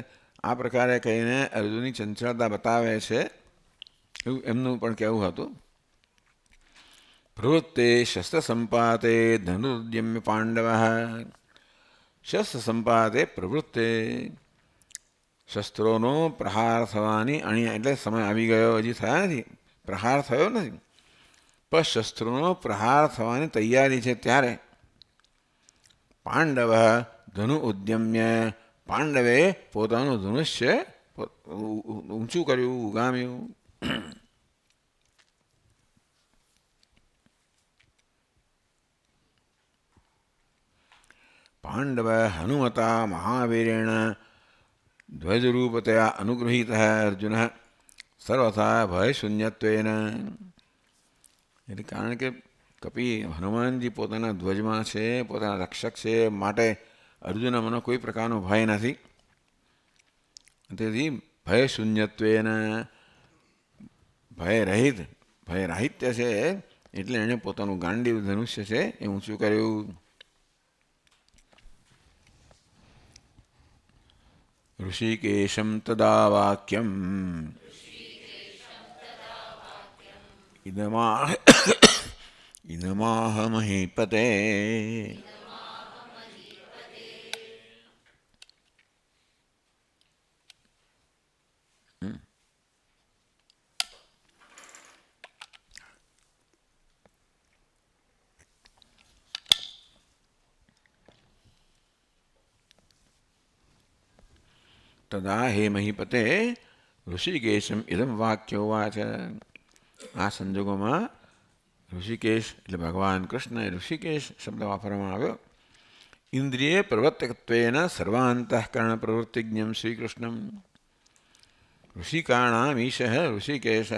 આ પ્રકારે કહીને અર્જુનની ચંચળતા બતાવે છે, એવું એમનું પણ કહેવું હતું. પ્રવૃત્તે શસ્ત્ર સંપાતે ધનુર્દ્યમ્ય પાંડવ. શસ્ત્ર સંપાતે પ્રવૃત્તે, શસ્ત્રોનો પ્રહાર થવાની એટલે સમય આવી ગયો, હજી થયા નથી, પ્રહાર થયો નથી, પણ શસ્ત્રોનો પ્રહાર થવાની તૈયારી છે ત્યારે પાંડવ ધનુ ઉદ્યમ્ય, પાંડવે પોતાનું ધનુષ્ય ઊંચું કર્યું, ઉગામ્યું. પાંડવ હનુમતા મહાવીરેણ ધ્વજરૂપતયા અનુગૃહીત અર્જુન સર્વથા ભયશૂન્યત્વેન. એટલે કારણ કે હનુમાનજી પોતાના ધ્વજમાં છે, પોતાના રક્ષક છે, માટે અર્જુનના મને કોઈ પ્રકારનો ભય નથી. તેથી ભયશૂન્યત્વેન, ભયરહિત્ય છે એટલે એણે પોતાનું ગાંડીવ ધનુષ્ય છે એ ઊંચું કર્યું. ઋષિકેશમ તદા વાક્યમ ઇદમાહ મહીપતે. તદા હે મહીપતે ઋષિકેશમ ઇદમ વાક્યોવાચ. આ સંજોગોમાં ઋષિકેશ એટલે ભગવાન કૃષ્ણએ ઋષિકેશ શબ્દ વાપરવામાં આવ્યો. ઇન્દ્રિય પ્રવર્તકત્વેન સર્વાંતઃકરણ પ્રવૃત્તિજ્ઞમ શ્રીકૃષ્ણમ ઋષિકાણામ ઈશ ઋષિકેશ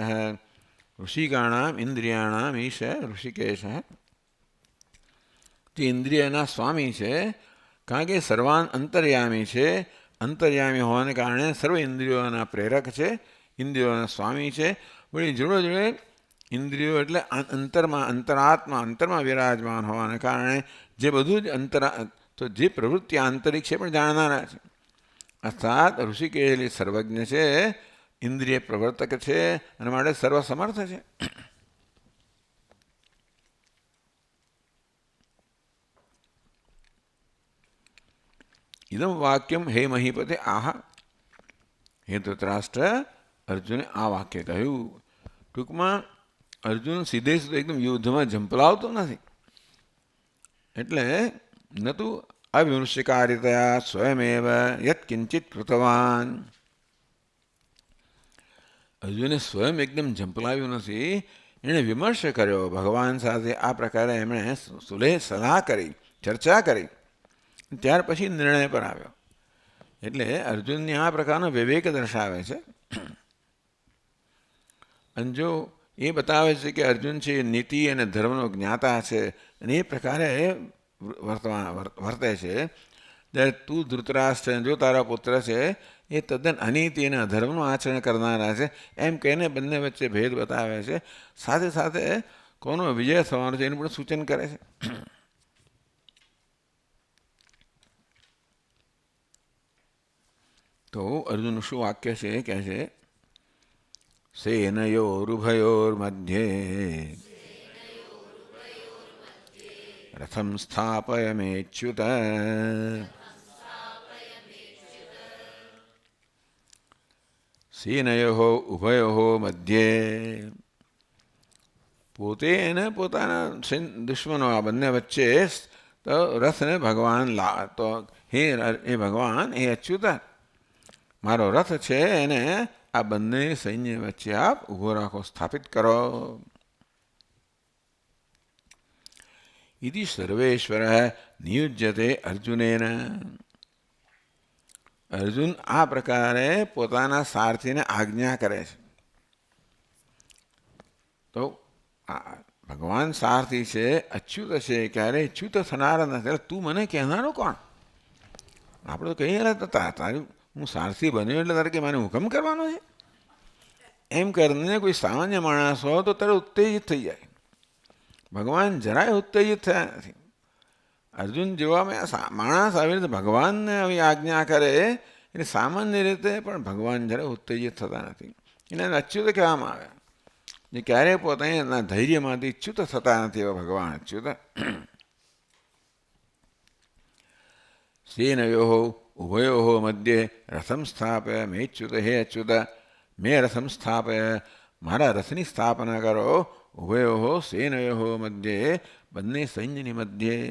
ઋષિકાણામ ઇન્દ્રિયાણામ ઈશ ઋષિકેશ. તે ઇન્દ્રિયના સ્વામી છે, કારણ કે સર્વાન અંતર્યામી છે. અંતર્યામી હોવાને કારણે સર્વ ઇન્દ્રિયોના પ્રેરક છે, ઇન્દ્રિયોના સ્વામી છે. વળી જોડે જોડે ઇન્દ્રિયો એટલે અંતરમાં વિરાજમાન હોવાને કારણે જે બધું જ તો જે પ્રવૃત્તિ આંતરિક છે પણ જાણનારા છે. અર્થાત ઋષિકેશ સર્વજ્ઞ છે, ઇન્દ્રિય પ્રવર્તક છે અને માટે સર્વસમર્થ છે. ઇદમ વાક્યમ હે મહીપતે આહ. હે ધૃતરાષ્ટ્ર, અર્જુને આ વાક્ય કહ્યું. ટૂંકમાં અર્જુન સીધે એકદમ યુદ્ધમાં ઝંપલાવતો નથી. એટલે નતું અવિમૃશ્યકારિતયા સ્વયમેવ યત્કિંચિત કૃતવાન. અર્જુને સ્વયં એકદમ ઝંપલાવ્યું નથી, એણે વિમર્શ કર્યો. ભગવાન સાથે આ પ્રકારે એમણે સલાહ કરી, ચર્ચા કરી, ત્યાર પછી નિર્ણય પર આવ્યો. એટલે અર્જુનની આ પ્રકારનો વિવેક દર્શાવે છે. અને જો એ બતાવે છે કે અર્જુન છે નીતિ અને ધર્મનો જ્ઞાતા છે અને એ પ્રકારે વર્તે છે. જ્યારે તું ધૃતરાષ્ટ્ર જો તારા પુત્ર છે એ તદ્દન અનીતિ અને અધર્મનું આચરણ કરનારા છે એમ કહીને બંને વચ્ચે ભેદ બતાવે છે. સાથે સાથે કોનો વિજય થવાનો છે એનું પણ સૂચન કરે છે. તો અર્જુન શું વાક્ય છે એ કહે છે, સેનયોરુભયોર્મધ્યે રથમ સ્થાપયમેચ્યુત. સેનયો ઉભયો મધ્યે પોતે અને પોતાના દુશ્મનો આ બંને વચ્ચે તો રથને ભગવાન તો હે ભગવાન એ અચ્યુત, મારો રથ છે એને આ બંને સૈન્ય વચ્ચે આપ ઊભો રાખો, સ્થાપિત કરો. ઇતિ સર્વેશ્વર નિયુજ્યતે અર્જુનેન. અર્જુન આ પ્રકારે પોતાના સારથીને આજ્ઞા કરે છે. તો ભગવાન સારથી છે, અચ્યુત છે, ક્યારેય ચ્યુત થનાર નથી. તું મને કહેનારો કોણ? આપણે તો કહીએ તારું હું સારથી બન્યો એટલે તારે કે મને હુકમ કરવાનો છે એમ કરીને કોઈ સામાન્ય માણસ હોય તો તારે ઉત્તેજિત થઈ જાય. ભગવાન જરાય ઉત્તેજિત થયા નથી. અર્જુન જેવા માણસ આવી રીતે ભગવાનને આવી આજ્ઞા કરે એટલે સામાન્ય રીતે પણ ભગવાન જરાય ઉત્તેજિત થતા નથી. એને અચ્યુત કહેવામાં આવે, જે ક્યારેય પોતાના ધૈર્યમાંથી ચ્યુત થતા નથી એવા ભગવાન અચ્યુત. સેનયો ઉભયો મધ્યે રથમ સ્થાપય મેચ્યુત. હે અચ્યુત, મેં રથમ સ્થાપય, મારા રથની સ્થાપના કરો. ઉભયો સેનયો મધ્યે, બંને સૈન્યની મધ્યે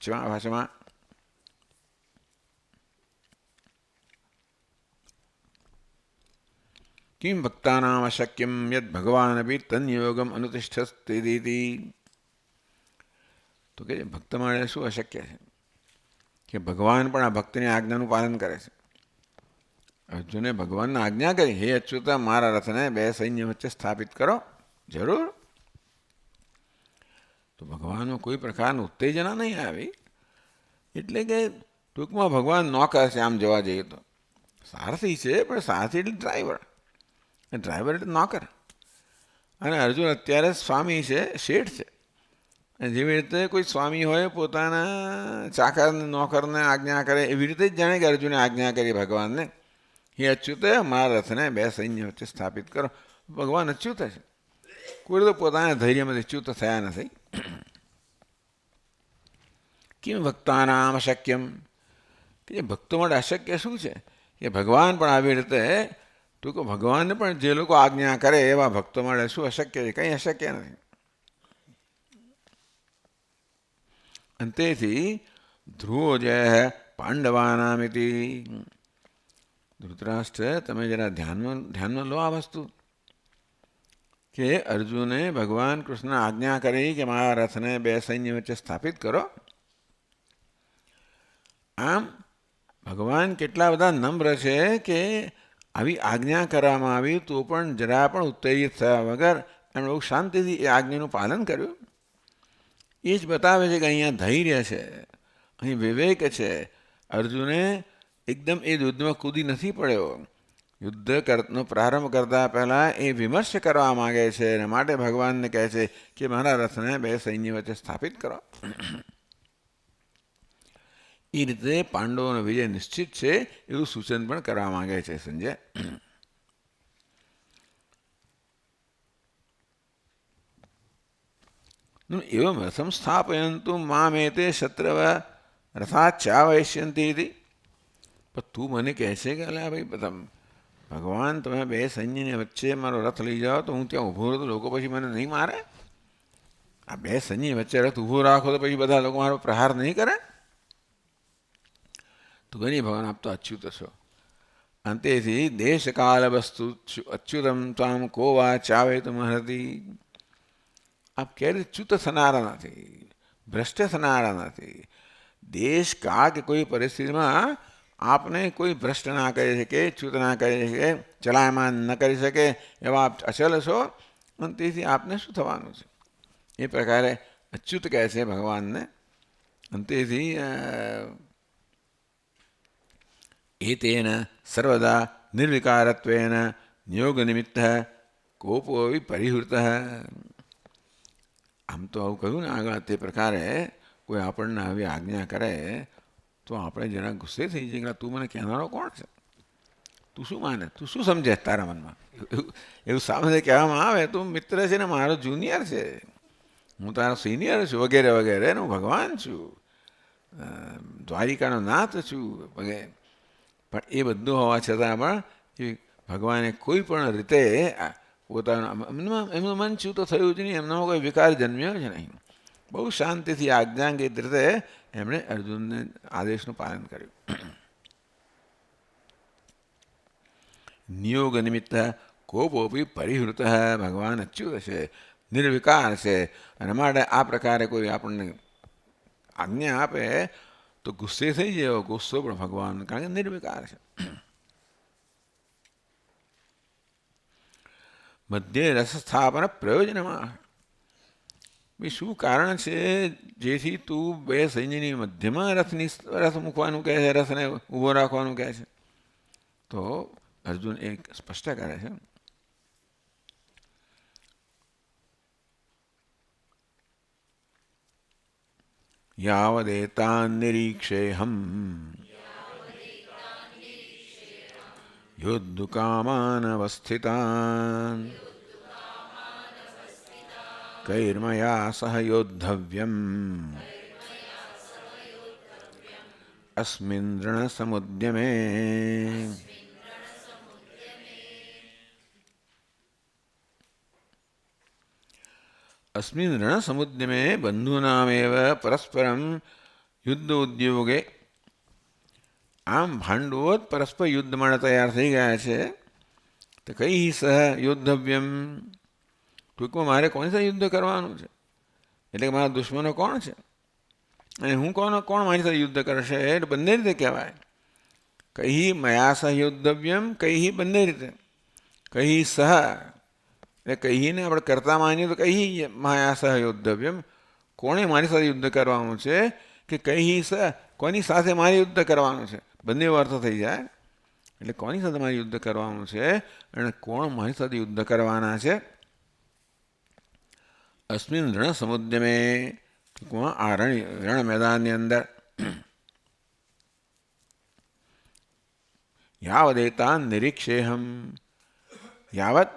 ભાષામાં. કિમ ભક્તાનામ અશક્યમ યદ ભગવાન અપી તન્યોગમ અનુતિષ્ઠસ્તિ. તો કે ભક્ત માટે શું અશક્ય છે કે ભગવાન પણ આ ભક્તની આજ્ઞાનું પાલન કરે છે. અર્જુને ભગવાનને આજ્ઞા કરી, હે અચ્યુત, મારા રથને બે સૈન્ય વચ્ચે સ્થાપિત કરો. જરૂર. તો ભગવાનમાં કોઈ પ્રકારની ઉત્તેજના નહીં આવી. એટલે કે ટૂંકમાં ભગવાન નોકર છે આમ જોવા જઈએ તો. સારથી છે પણ સારથી એટલે ડ્રાઈવર, ડ્રાઈવર એટલે નોકર. અને અર્જુન અત્યારે સ્વામી છે, શેઠ છે. અને જેવી રીતે કોઈ સ્વામી હોય પોતાના ચાકરને નોકરને આજ્ઞા કરે, એવી રીતે જ જાણે કે અર્જુને આજ્ઞા કરી ભગવાનને, હે અચ્યુત મારા રથને બે સૈન્ય વચ્ચે સ્થાપિત કરો. ભગવાન અચ્યુત છે, કોઈ તો પોતાના ધૈર્યમાંથી ચ્યુત થયા નથી. કેમ ભક્તાનામ અશક્યમ, કે જે ભક્તો માટે અશક્ય શું છે, કે ભગવાન પણ આવી રીતે ટૂંકો ભગવાનને પણ જે લોકો આજ્ઞા કરે એવા ભક્તો માટે શું અશક્ય છે? કંઈ અશક્ય નથી. અને તેથી ધ્રુવો જય પાંડવાનામિતિ. ધૃતરાષ્ટ્ર, તમે જરા ધ્યાનમાં લો આ વસ્તુ, કે અર્જુને ભગવાન કૃષ્ણ આજ્ઞા કરી કે મારા રથને બે સૈન્ય વચ્ચે સ્થાપિત કરો. આમ ભગવાન કેટલા બધા નમ્ર છે કે આવી આજ્ઞા કરવામાં આવી તો પણ જરા પણ ઉત્તેજિત થયા વગર એમણે બહુ શાંતિથી એ આજ્ઞાનું પાલન કર્યું. એ જ બતાવે છે કે અહીંયા ધૈર્ય છે, અહીં વિવેક છે. અર્જુને એકદમ એ યુદ્ધમાં કૂદી નથી પડ્યો. યુદ્ધનો પ્રારંભ કરતા પહેલાં એ વિમર્શ કરવા માગે છે અને માટે ભગવાનને કહે છે કે મારા રથને બે સૈન્ય વચ્ચે સ્થાપિત કરો. એ રીતે પાંડવોનો વિજય નિશ્ચિત છે એવું સૂચન પણ કરવા માંગે છે સંજય. એવમ રથમ સ્થાપયંતુ મામેતે શત્રવ રથાત ચાવયસ્યંતી હતી. પણ તું મને કહે છે કે અલ્યા ભાઈ ભગવાન તમે બે સૈન્યની વચ્ચે મારો રથ લઈ જાઓ તો હું ત્યાં ઊભો રહું તો લોકો પછી મને નહીં મારે? આ બે સૈન્ય વચ્ચે રથ ઊભો રાખો તો પછી બધા લોકો મારો પ્રહાર નહીં કરે? તો ઘણી ભગવાન આપ તો અચ્યુત છો. અંતેથી દેશકાલ વસ્તુ અચ્યુતમ ત્વામ કો વા ચાવે તો મહતી. આપ ક્યારેય ચ્યુત થનારા નથી, ભ્રષ્ટ થનારા નથી. દેશ કાળ કે કોઈ પરિસ્થિતિમાં આપને કોઈ ભ્રષ્ટ ના કરી શકે, ચ્યુત ના કરી શકે, ચલાયમાન ન કરી શકે એવા આપ અચલ છો. અને તેથી આપને શું થવાનું છે? એ પ્રકારે અચ્યુત કહે છે ભગવાનને. અને તેથી એતેન સર્વદા નિર્વિકારત્વેન નિયોગ નિમિત્ત કોપો પરિહૃત. આમ તો આવું કહ્યું ને આગળ, તે પ્રકારે કોઈ આપણને આવી આજ્ઞા કરે તો આપણે જરા ગુસ્સે થઈ જઈએ કે તું મને કહેનારો કોણ છે? તું શું માને? તું શું સમજે તારા મનમાં? એવું સામે કહેવામાં આવે તું મિત્ર છે ને મારો જુનિયર છે, હું તારો સિનિયર છું વગેરે વગેરે, હું ભગવાન છું, દ્વારિકાનો નાથ છું વગેરે. પણ એ બધું હોવા છતાં પણ એ ભગવાને કોઈ પણ રીતે પોતાનું એમનું મન છું તો થયું જ નહીં, એમનામાં કોઈ વિકાર જન્મ્યો જ નહીં. બહુ શાંતિથી આજ્ઞાંકિત રીતે એમણે અર્જુનને આદેશનું પાલન કર્યું. નિયોગ નિમિત્ત કોપોપી પરિહૃત. ભગવાન અચ્યુત છે, નિર્વિકાર છે, અને માટે આ પ્રકારે કોઈ આપણને આજ્ઞા આપે તો ગુસ્સે થઈ જાય. ગુસ્સો પણ ભગવાન, કારણ કે નિર્વિકાર છે. મધ્ય રસ સ્થાપન પ્રયોજનમાં. શું કારણ છે જેથી તું બે સૈન્યની મધ્યમાં રથ મૂકવાનું કહે છે, રથને ઊભો રાખવાનું કહે છે? તો અર્જુન એક સ્પષ્ટ કરે છે. યાવદેતાન નિરીક્ષેહમ યોદ્ધુકામાન અવસ્થિતાન કૈર્મયા સહ યોદ્ધવ્યમ અસ્મિન રણ સમુદ્યમે. અસ્મિન રણ સમુદ્યમે બંધૂનામેવ પરસ્પરમ યુદ્ધ ઉદ્યોગે. આમ ભાંડવો જ પરસ્પર યુદ્ધ માટે તૈયાર થઈ ગયા છે. તો કઈ સહ યોદ્ધવ્યમ, ટૂંકમાં મારે કોની સાથે યુદ્ધ કરવાનું છે? એટલે કે મારા દુશ્મનો કોણ છે અને હું કોણ મારી સાથે યુદ્ધ કરશે? એટલે બંને રીતે કહેવાય. કઈ મયા સહ યોદ્ધવ્યમ, કઈ બંને રીતે. કઈ સહ એટલે કહીને આપણે કરતા માનીએ તો કઈ માયા સહ યોદ્ધવ્યમ, કોણે મારી સાથે યુદ્ધ કરવાનું છે, કે કઈ સહ કોની સાથે મારે યુદ્ધ કરવાનું છે. બંને અર્થ થઈ જાય. એટલે કોની સાથે મારે યુદ્ધ કરવાનું છે અને કોણ મારી સાથે યુદ્ધ કરવાના છે. અસ્મિન રણ સમુદ્યમે, ટૂંકમાં આ રણ મેદાનની અંદર યાવદેતાન નિરીક્ષેહમ, યાવત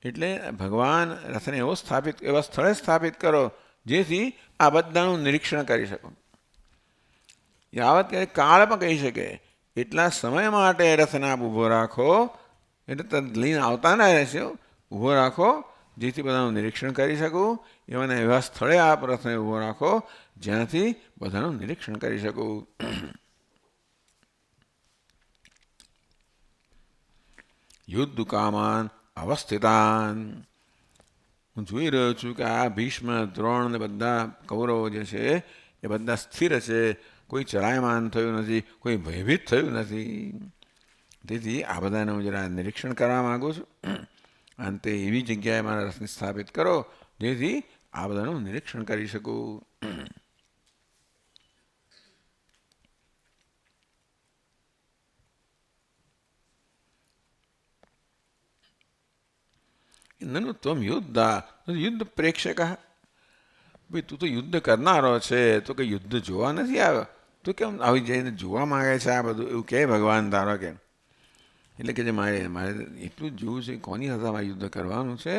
એટલે ભગવાન રથને એવા સ્થળે સ્થાપિત કરો જેથી આ બધાનું નિરીક્ષણ કરી શકો. યાવત કે કાળ પણ કહી શકે, એટલા સમય માટે રથને આપ ઊભો રાખો, એટલે લઈને આવતા ના રહેશે, ઊભો રાખો જેથી બધાનું નિરીક્ષણ કરી શકું. એવા સ્થળે આપ રથને ઊભો રાખો જ્યાંથી બધાનું નિરીક્ષણ કરી શકું. યુદ્ધ કામાન અવસ્થિતાન, હું જોઈ રહ્યો છું કે આ ભીષ્મ, દ્રોણ ને બધા કૌરવો જે છે એ બધા સ્થિર છે, કોઈ ચલાયમાન થયું નથી, કોઈ ભયભીત થયું નથી. તેથી આ બધાને હું જરા નિરીક્ષણ કરવા માગું છું. અંતે એવી જગ્યાએ મારા રથને સ્થાપિત કરો જેથી આ બધાનું નિરીક્ષણ કરી શકું. નનુ ત્વમ યુદ્ધા, યુદ્ધ પ્રેક્ષક, ભાઈ તું તો યુદ્ધ કરનારો છે, તો કે યુદ્ધ જોવા નથી આવ્યો, તું કેમ આવી જઈને જોવા માંગે છે આ બધું, એવું કહે ભગવાન તારો કે. એટલે કે મારે એટલું જ જોવું છે કોની સાથે મારે યુદ્ધ કરવાનું છે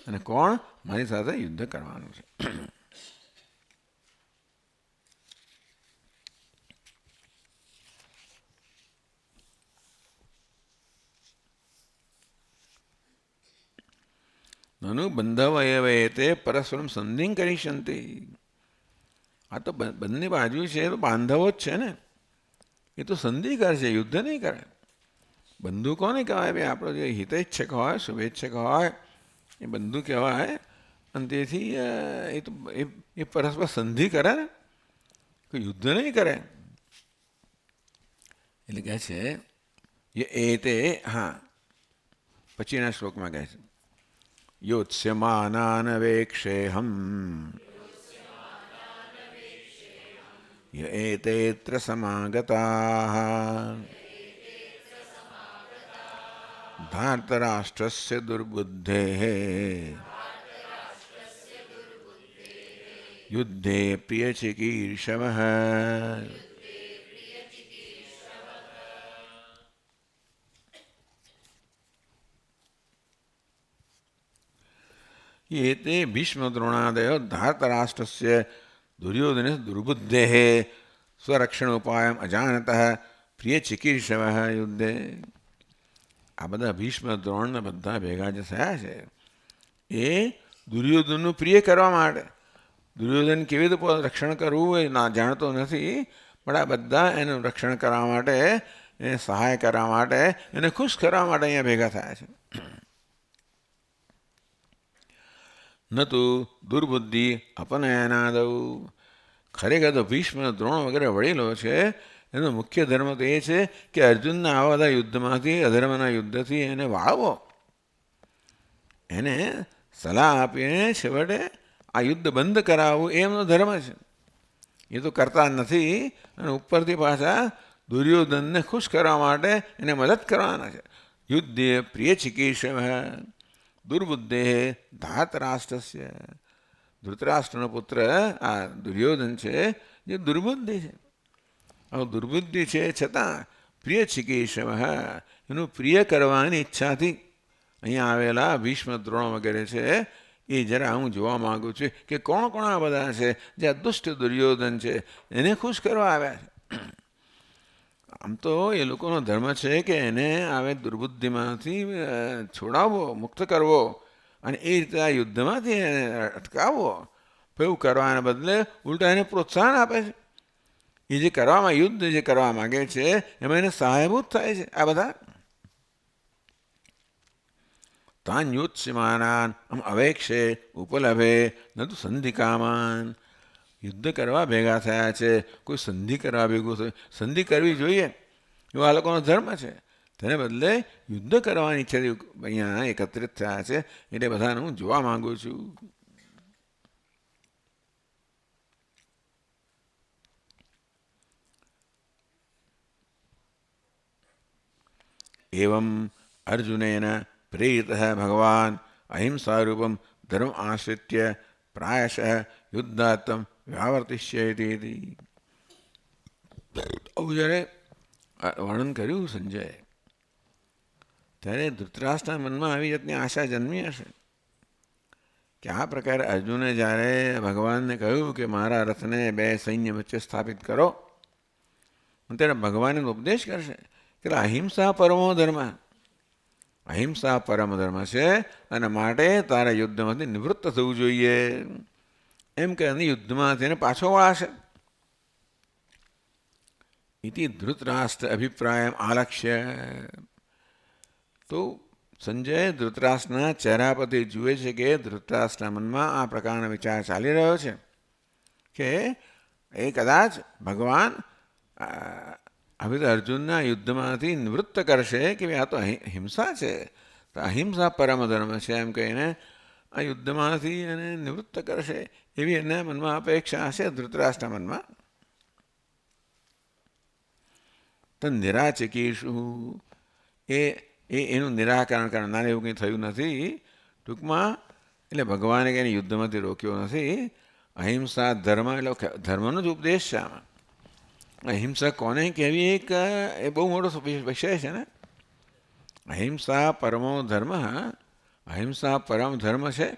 અને કોણ મારી સાથે યુદ્ધ કરવાનું છે. નનુ બંધવયવે પરસ્પરમ સંધિ કરીશંતિ, આ તો બંને બાજુ છે તો બાંધવો જ છે ને, એ તો સંધિ કરશે, યુદ્ધ નહીં કરે. બંધુ કોને કહેવાય? ભાઈ આપણો જે હિતૈચ્છક હોય, શુભેચ્છક હોય એ બંધુ કહેવાય. અને તેથી એ તો એ પરસ્પર સંધિ કરે ને, કોઈ યુદ્ધ નહીં કરે. એટલે કહે છે એ તે, હા પછીના શ્લોકમાં કહે છે યોત્સ્યમાનાન વેક્ષેહમ એતેત્ર સમાગતાઃ ધાર્તરાષ્ટ્રસ્ય દુર્બુદ્ધેઃ યુદ્ધે પ્રિયચિકીર્ષવઃ. एते भीष्मद्रोणादयो धार्तराष्ट्रस्य दुर्योधनस्य दुर्बुद्धेः स्वरक्षणोपायम् अजानतः प्रियचिकीर्षवः युद्धे. આ બધા ભીષ્મ, દ્રોણ ને બધા ભેગા જે થયા છે એ દુર્યોધનનું પ્રિય કરવા માટે, દુર્યોધન કેવી રીતે રક્ષણ કરવું એ ના જાણતો નથી, પણ આ બધા એનું રક્ષણ કરવા માટે, એને સહાય કરવા માટે, એને ખુશ કરવા માટે અહીંયા ભેગા થયા છે. ન તો દુર્બુદ્ધિ અપનયનાદવ, ખરેખર તો ભીષ્મ, દ્રોણ વગેરે વડીલો છે એનો મુખ્ય ધર્મ તો એ છે કે અર્જુનના આવા બધા યુદ્ધમાંથી, અધર્મના યુદ્ધથી એને વાળવો, એને સલાહ આપીને છેવટે આ યુદ્ધ બંધ કરાવવું એ એમનો ધર્મ છે. એ તો કરતા નથી અને ઉપરથી પાછા દુર્યોધનને ખુશ કરવા માટે એને મદદ કરવાના છે. યુદ્ધે પ્રિય ચિકીર્ષવ દુર્બુદ્ધે ધાતરાષ્ટ્રસ્ય, ધૃતરાષ્ટ્રનો પુત્ર આ દુર્યોધન છે જે દુર્બુદ્ધિ છે. હવે દુર્બુદ્ધિ છે છતાં પ્રિય ચિકીર્ષવ, એનું પ્રિય કરવાની ઈચ્છાથી અહીંયા આવેલા ભીષ્મ, દ્રોણ વગેરે છે એ જરા હું જોવા માગું છું કે કોણ કોણ આ બધા છે જે આ દુષ્ટ દુર્યોધન છે એને ખુશ કરવા આવ્યા છે. આમ તો એ લોકોનો ધર્મ છે કે એને આવે દુર્બુદ્ધિમાંથી છોડાવવો, મુક્ત કરવો અને એ રીતે આ યુદ્ધમાંથી એને અટકાવવો. એવું કરવાના બદલે ઉલટા એને પ્રોત્સાહન આપે છે. એ જે કરવામાં, યુદ્ધ જે કરવા માગે છે એમાં એને સહાયભૂત થાય છે આ બધા. તાન યોત્સ્યમાનાન અવેક્ષે ઉપલભે ન તો સંધિકામાન, યુદ્ધ કરવા ભેગા થયા છે, કોઈ સંધિ કરવા ભેગું થયું, સંધિ કરવી જોઈએ એવો આ લોકોનો ધર્મ છે. તેને બદલે યુદ્ધ કરવાની ઈચ્છાથી અહીંયા એકત્રિત થયા છે. એટલે બધાને હું જોવા માગું છું. एवं अर्जुनेन प्रेरितः भगवान् अहिंसारूपं धर्म आश्रित्य પ્રાયશ યુદ્ધાત્મ વ્યાવર્તિષ્યતિ. આવું જ્યારે વર્ણન કર્યું સંજય, ત્યારે ધૃતરાષ્ટ્રના મનમાં આવી જાતની આશા જન્મી હશે કે આ પ્રકારે અર્જુને જ્યારે ભગવાનને કહ્યું કે મારા રથને બે સૈન્ય વચ્ચે સ્થાપિત કરો, ત્યારે ભગવાન એનો ઉપદેશ કરશે કે અહિંસા પરમો ધર્મ, અહિંસા પરમ ધર્મ છે અને માટે તારે યુદ્ધમાંથી નિવૃત્ત થવું જોઈએ એમ કે યુદ્ધમાં તેને પાછો વળાશે. ઇતિ ધૃતરાષ્ટ્ર અભિપ્રાય આલક્ષ્ય. તો સંજય ધૃતરાષ્ટ્રના ચહેરા પરથી જુએ છે કે ધૃતરાષ્ટ્રના મનમાં આ પ્રકારનો વિચાર ચાલી રહ્યો છે કે એ કદાચ ભગવાન હવે તો અર્જુનના યુદ્ધમાંથી નિવૃત્ત કરશે કે આ તો હિંસા છે, તો અહિંસા પરમ ધર્મ છે એમ કહીને આ યુદ્ધમાંથી એને નિવૃત્ત કરશે એવી એના મનમાં અપેક્ષા હશે ધૃતરાષ્ટ્રના મનમાં. તો નિરાચકીશું એનું નિરાકરણ કરનાર એવું કંઈ થયું નથી. ટૂંકમાં એટલે ભગવાને કંઈ યુદ્ધમાંથી રોક્યો નથી. અહિંસા ધર્મ એટલે ધર્મનો જ ઉપદેશ છે આમાં. અહિંસા કોને કહેવી એક એ બહુ મોટો વિષય છે ને. અહિંસા પરમો ધર્મ, અહિંસા પરમ ધર્મ છે,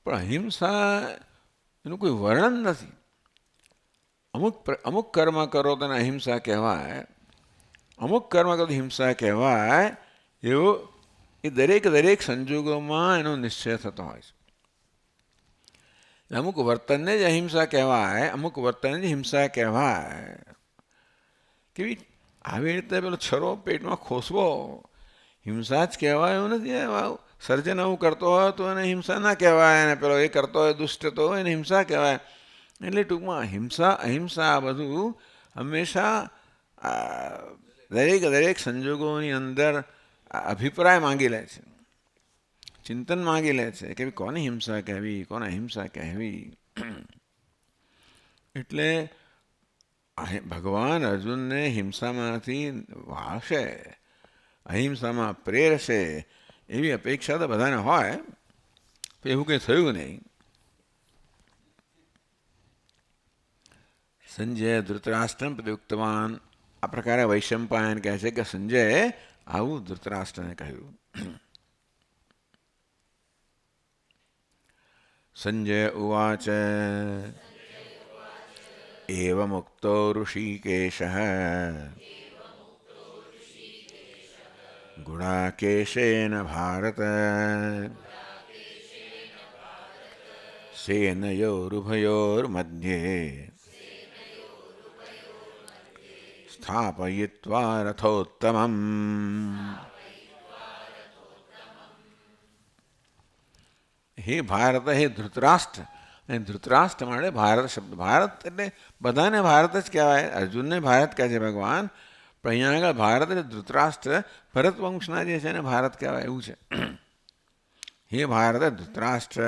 પણ અહિંસા એનું કોઈ વર્ણન નથી. અમુક કર્મ કરો તો અહિંસા કહેવાય, અમુક કર્મ કરો હિંસા કહેવાય, એવો એ દરેક સંજોગોમાં એનો નિશ્ચય થતો હોય છે. અમુક વર્તનને જ અહિંસા કહેવાય, અમુક વર્તનને જ હિંસા કહેવાય. કેવી આવી રીતે પેલો છરો પેટમાં ખોસવો હિંસા જ કહેવાય એવું નથી. સર્જન આવું કરતો હોય તો એને હિંસા ના કહેવાય, અને પેલો એ કરતો હોય દુષ્ટ તો એને હિંસા કહેવાય. એટલે ટૂંકમાં હિંસા અહિંસા આ બધું હંમેશા દરેક સંજોગોની અંદર અભિપ્રાય માંગી લે છે, ચિંતન માંગી લે છે કે કોની હિંસા કહેવી, કોને અહિંસા કહેવી. એટલે ભગવાન અર્જુનને હિંસામાંથી વાળશે, અહિંસામાં પ્રેરશે એવી અપેક્ષા તો બધાને હોય, એવું કંઈ થયું નહીં. સંજય ધૃતરાષ્ટ્રમ પ્રયુક્તવાન. આ પ્રકારે વૈશંપાયન કહે છે કે સંજય આવું ધૃતરાષ્ટ્રને કહ્યું. સંજય ઉવાચ એવમુક્તો ઋષિકેશઃ ગુડાકેશેન ભારત સેનયોરુભયોર્મધ્યે સ્થાપયિત્વા રથોત્તમમ. હે ભારત, હે ધૃતરાષ્ટ્ર. અને ધૃતરાષ્ટ્ર માટે ભારત શબ્દ, ભારત એટલે બધાને ભારત જ કહેવાય. અર્જુનને ભારત કહે છે ભગવાન, પણ અહીંયા આગળ ભારત એટલે ધૃતરાષ્ટ્ર ભરત વંશના જે છે એને ભારત કહેવાય એવું છે. હે ભારત ધૃતરાષ્ટ્ર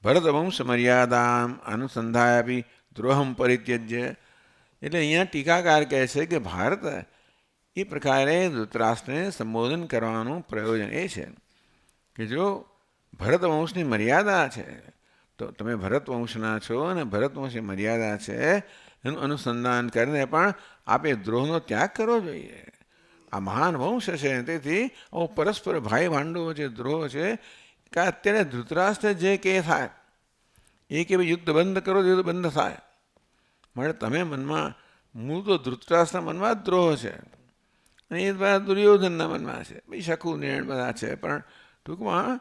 ભરત વંશ મર્યાદામ અનુસંધાયાપી દ્રોહમ પરિત્યજ્ય. એટલે અહીંયા ટીકાકાર કહે છે કે ભારત એ પ્રકારે ધૃતરાષ્ટ્રને સંબોધન કરવાનું પ્રયોજન એ છે કે જો ભરત વંશની મર્યાદા છે તો તમે ભરત વંશના છો અને ભરત વંશની મર્યાદા છે એનું અનુસંધાન કરીને પણ આપે દ્રોહનો ત્યાગ કરવો જોઈએ. આ મહાન વંશ છે, તેથી આવો પરસ્પર ભાઈ ભાંડવો જે દ્રોહ છે કે અત્યારે ધૃતરાષ્ટ્ર જે કે થાય એ કે ભાઈ યુદ્ધ બંધ કરો તો યુદ્ધ બંધ થાય. માટે તમે મનમાં મૂળ તો ધૃતરાષ્ટ્રના મનમાં જ દ્રોહ છે અને એ બધા દુર્યોધનના મનમાં છે, ભાઈ શકુ નિર્ણય બધા છે. પણ ટૂંકમાં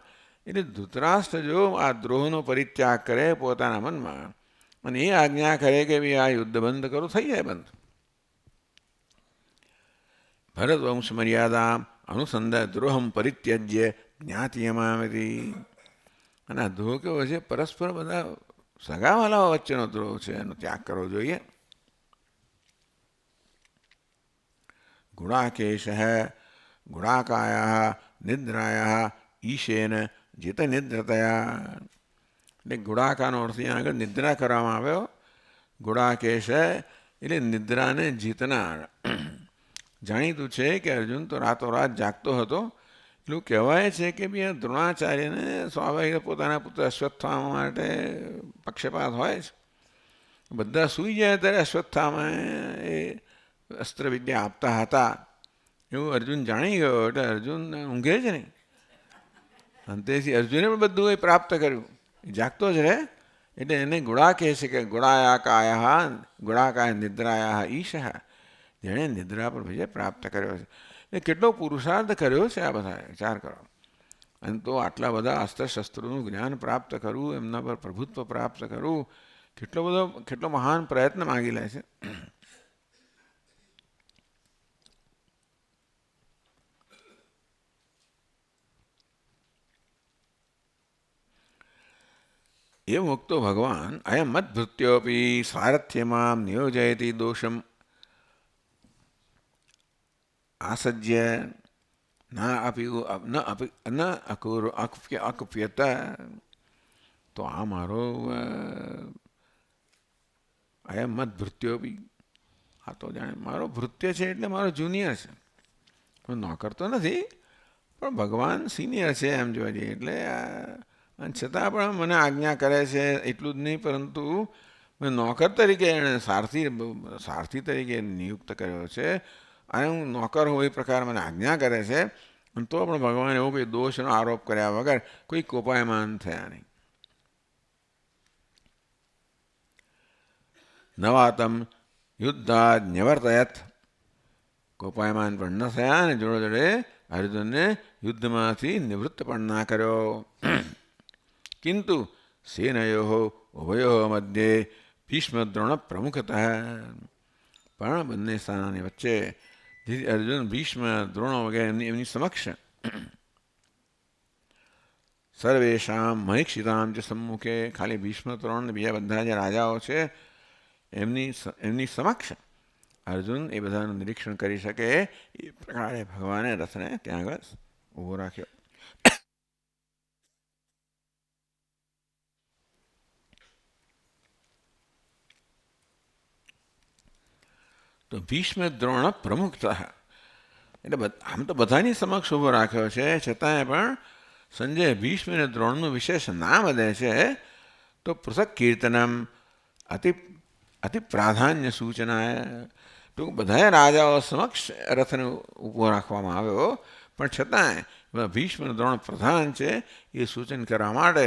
એટલે ધૃતરાષ્ટ્ર જો આ દ્રોહનો પરિત્યાગ કરે પોતાના મનમાં અને એ આજ્ઞા કરે કે ભાઈ આ યુદ્ધ બંધ કરો, થઈ જાય બંધ. ભરત વંશ મર્યાદા અનુસંધાન દ્રોહમ પરિત્યજ્ય જ્ઞાતિયમામિતિ. અને આ દ્રોહ કેવો છે, પરસ્પર બધા સગાવાલાઓ વચ્ચેનો દ્રોહ છે, એનો ત્યાગ કરવો જોઈએ. ગુડાકેશ ગુડાકાયા નિદ્રાયા ઈશેન જીત નિદ્રતયા. એટલે ગુડાકાનો અર્થ અહીંયા આગળ નિદ્રા કરવામાં આવ્યો. ગુડાકેશ એટલે નિદ્રાને જીતનાર. જાણીતું છે કે અર્જુન તો રાતોરાત જાગતો હતો, એટલું કહેવાય છે કે ભાઈ દ્રોણાચાર્યને સ્વાભાવિક પોતાના પુત્ર અશ્વત્થામા માટે પક્ષપાત હોય છે. બધા સૂઈ જાય ત્યારે અશ્વત્થામા એ અસ્ત્ર વિદ્યા આપતા હતા એવું અર્જુન જાણી ગયો એટલે અર્જુન ઊંઘે જ નહીં. અંતેથી અર્જુને પણ બધું એ પ્રાપ્ત કર્યું, જાગતો જ રહે. એટલે એને ગુડા કહે છે કે ગુડાકાય નિદ્રાયા ઈશ, જેણે નિદ્રા પર વિજય પ્રાપ્ત કર્યો છે. એ કેટલો પુરુષાર્થ કર્યો છે આ બધા વિચાર કરો. અને તો આટલા બધા અસ્ત્ર શસ્ત્રોનું જ્ઞાન પ્રાપ્ત કરવું, એમના પર પ્રભુત્વ પ્રાપ્ત કરવું, કેટલો મહાન પ્રયત્ન માગી લે છે. એ મુક્તો ભગવાન અયમ મદ્ભૃત્યોપી સારથ્યમામ નિયોજયતિ દોષમ આસજ્ય ન અકુપ્યત. તો આ મારો અયમ મદ્ભૃત્યોપી, આ તો જાણે મારો ભૃત્ય છે એટલે મારો જુનિયર છે. નોકર તો નથી પણ ભગવાન સિનિયર છે એમ જોવા જઈએ. એટલે અને છતાં પણ મને આજ્ઞા કરે છે. એટલું જ નહીં પરંતુ મેં નોકર તરીકે એણે સારથી તરીકે નિયુક્ત કર્યો છે અને હું નોકર હું એ પ્રકાર મને આજ્ઞા કરે છે. તો પણ ભગવાન એવો કોઈ દોષનો આરોપ કર્યા વગર કોઈ કોપાયમાન થયા નહીં. નવાતમ યુદ્ધાદ ન્યવર્તયત, કોપાયમાન પણ ન થયા અને જોડે જોડે અર્જુનને યુદ્ધમાંથી નિવૃત્ત પણ ના કર્યો. કિંતુ સેનયો ઉભયો મધ્યે ભીષ્મ દ્રોણ પ્રમુખતઃ, પણ બંને સેનાની વચ્ચે જેથી અર્જુન ભીષ્મ દ્રોણ વગેરે એમની સમક્ષ સર્વેશામ મહીક્ષિતામ જ સમ્મુખે, ખાલી ભીષ્મ દ્રોણ બીજા બધા જે રાજાઓ છે એમની સમક્ષ અર્જુન એ બધાનું નિરીક્ષણ કરી શકે એ પ્રકારે ભગવાને રથને ત્યાં આગળ ઊભો રાખ્યો. તો ભીષ્મ દ્રોણ પ્રમુખતઃ એટલે આમ તો બધાની સમક્ષ ઊભો રાખ્યો છે, છતાંય પણ સંજય ભીષ્મ અને દ્રોણનું વિશેષ નામ દે છે. તો પૃથક કીર્તનમ અતિ પ્રાધાન્ય સૂચના, ટૂંક બધા રાજાઓ સમક્ષ રથને ઊભો રાખવામાં આવ્યો પણ છતાંય ભીષ્મ અને દ્રોણ પ્રધાન છે એ સૂચન કરવા માટે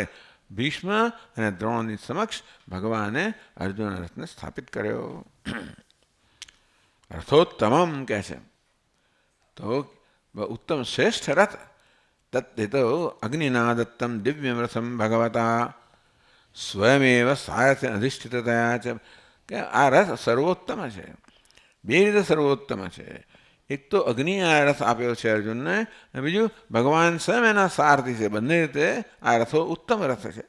ભીષ્મ અને દ્રોણની સમક્ષ ભગવાને અર્જુન રથને સ્થાપિત કર્યો. રથોત્તમમ કહે છે તો ઉત્તમ શ્રેષ્ઠ રથ તત્તો અગ્નિના દત્તમ દિવ્યમ રથમ ભગવતા સ્વયમેવ સારથ્ય અધિષ્ઠિતયા છે. કે આ રથ સર્વોત્તમ છે, બે રીતે સર્વોત્તમ છે. એક તો અગ્નિ આ રથ આપ્યો છે અર્જુનને, અને બીજું ભગવાન સ્વયં એના સારથી છે. બંને રીતે આ રથો ઉત્તમ રથ છે.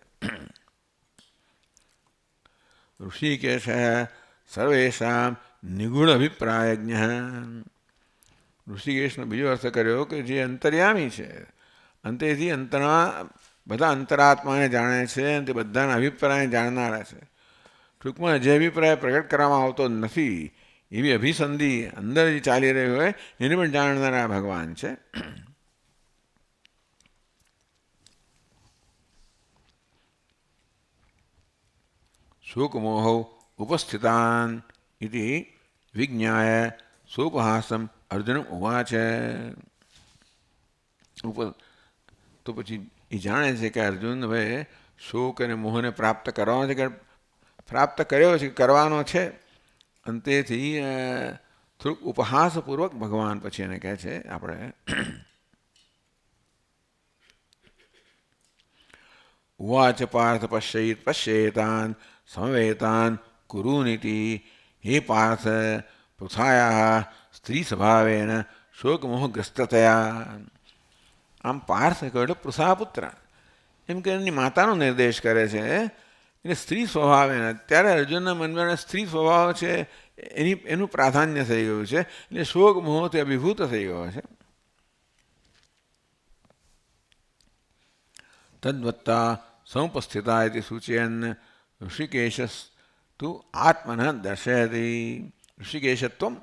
ઋષિકેશ સર્વેશામ નિગુણ અભિપ્રાયજ્ઞ, ઋષિકેશનો બીજો અર્થ કર્યો કે જે અંતર્યામી છે, અંતેથી બધા અંતરાત્માને જાણે છે અને તે બધાના અભિપ્રાય જાણનારા છે. ટૂંકમાં જે અભિપ્રાય પ્રગટ કરવામાં આવતો નથી એવી અભિસંધિ અંદર જે ચાલી રહી હોય એને પણ જાણનારા ભગવાન છે. શોકમોહૌ ઉપસ્થિતાન ઇતિ વિજ્ઞાય સોપહાસમ અર્જુન ઉવાચ. તો પછી એ જાણે છે કે અર્જુન હવે શોક અને મોહને પ્રાપ્ત કરવાનો છે, કે પ્રાપ્ત કર્યો છે, કરવાનો છે. અને તેથી થોડુંક ઉપહાસપૂર્વક ભગવાન પછી એને કહે છે આપણે ઉવાચ પાર્થ પશ્યેતાન સમવેતાન કુરુનિતિ, હે પાર્થ પૃથાયા સ્ત્રી સ્વભાવેન શોકમોહગ્રસ્તતયા. આમ પાર્થ કહ્યું એટલે પૃથાપુત્ર એમ કે એમની માતાનો નિર્દેશ કરે છે. એટલે સ્ત્રી સ્વભાવે અત્યારે અર્જુનના મનમાં સ્ત્રી સ્વભાવ છે એનું પ્રાધાન્ય થઈ ગયું છે. એટલે શોક મોહથી અભિભૂત થઈ ગયો છે. તદ્વત્તા સમુપસ્થિતા ઇતિ સૂચયન ઋષિકેશ તું આત્મન દર્શયતી. ઋષિકેશત્વમ,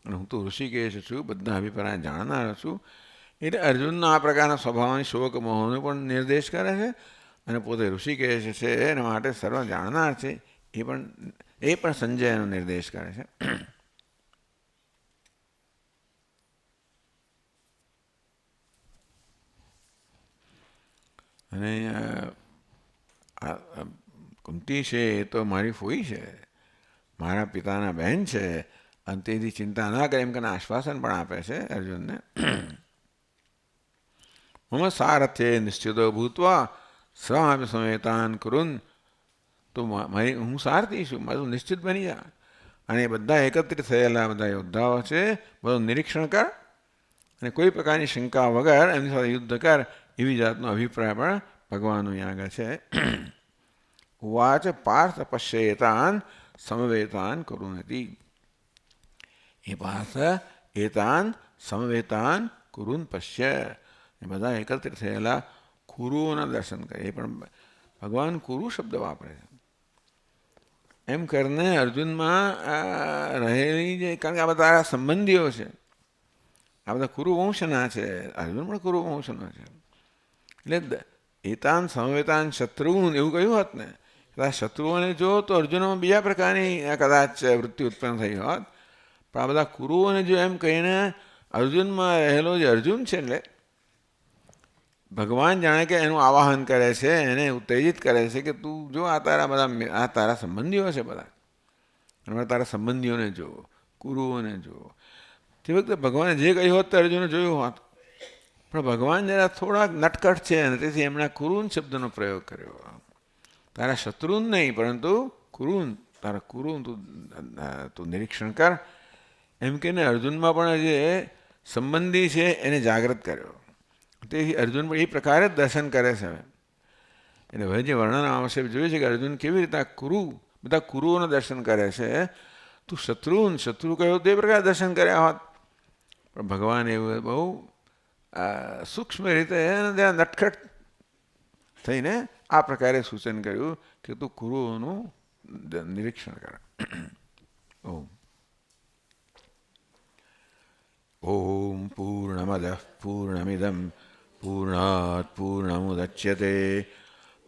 અને હું તો ઋષિકેશ છું, બધા અભિપ્રાય જાણનાર છું. એટલે અર્જુનના આ પ્રકારના સ્વભાવની શોક મોહનો પણ નિર્દેશ કરે છે અને પોતે ઋષિકેશ છે એના માટે સર્વ જાણનાર છે એ પણ સંજયનો નિર્દેશ કરે છે. અને કુંતી છે એ તો મારી ફોઈ છે, મારા પિતાના બહેન છે અને તેથી ચિંતા ના કરે એમ કરીને આશ્વાસન પણ આપે છે અર્જુનને. મમ સારથ્યે નિશ્ચિતો ભૂતવા સ્વામી સમેતાન કરુન, તો હું સારથી છું, મારું નિશ્ચિત બની જા અને એ બધા એકત્રિત થયેલા બધા યોદ્ધાઓ છે બધું નિરીક્ષણ કર અને કોઈ પ્રકારની શંકા વગર એમની સાથે યુદ્ધ કર, એવી જાતનો અભિપ્રાય પણ ભગવાનનો અહીં આગળ છે. ઉવાચ પાર્થ પશ્યેતાન સમવેતાન કરુણતી. એ પાર્થ એતાન સમવેતાન કુરુન પશ્ય, એ બધા એકત્રિત થયેલા કુરુઓના દર્શન કરે. એ પણ ભગવાન કુરુ શબ્દ વાપરે છે. એમ કરીને અર્જુનમાં રહેલી જે, કારણ કે આ બધા સંબંધીઓ છે, આ બધા કુરુવંશના છે, અર્જુન પણ કુરુવંશનો છે. એટલે એતાન સમવેતાન શત્રુન એવું કહ્યું હોત ને, કદાચ શત્રુઓને જો તો અર્જુનમાં બીજા પ્રકારની કદાચ વૃત્તિ ઉત્પન્ન થઈ હોત, પણ આ બધા કુરુઓને જો એમ કહીને અર્જુનમાં રહેલો જે અર્જુન છે, એટલે ભગવાન જાણે કે એનું આવાહન કરે છે, એને ઉત્તેજિત કરે છે કે તું જો આ તારા સંબંધીઓ છે બધા, અને તારા સંબંધીઓને જો, કુરુઓને જો. તે વખતે ભગવાને જે કહ્યું હોત તે અર્જુને જોયું હોત, પણ ભગવાન જરા થોડાક નટખટ છે અને તેથી એમણે કુરુન શબ્દનો પ્રયોગ કર્યો. તારા શત્રુન નહીં પરંતુ કુરુન, તારા કુરુન તું નિરીક્ષણ કર એમ કહીને અર્જુનમાં પણ જે સંબંધી છે એને જાગૃત કર્યો. તેથી અર્જુન પણ એ પ્રકારે જ દર્શન કરે છે. એટલે હવે જે વર્ણન આવશે જોયું છે કે અર્જુન કેવી રીતે બધા કુરુઓના દર્શન કરે છે. તું શત્રુ કહ્યો તે પ્રકારે દર્શન કર્યા હોત, પણ ભગવાન એવું બહુ સૂક્ષ્મ રીતે નટખટ થઈને આ પ્રકારે સૂચન કર્યું કે તું કુરુઓનું નિરીક્ષણ કર. ઓમ પૂર્ણમદ પૂર્ણમિદમ પૂર્ણાત પૂર્ણમુદચ્યતે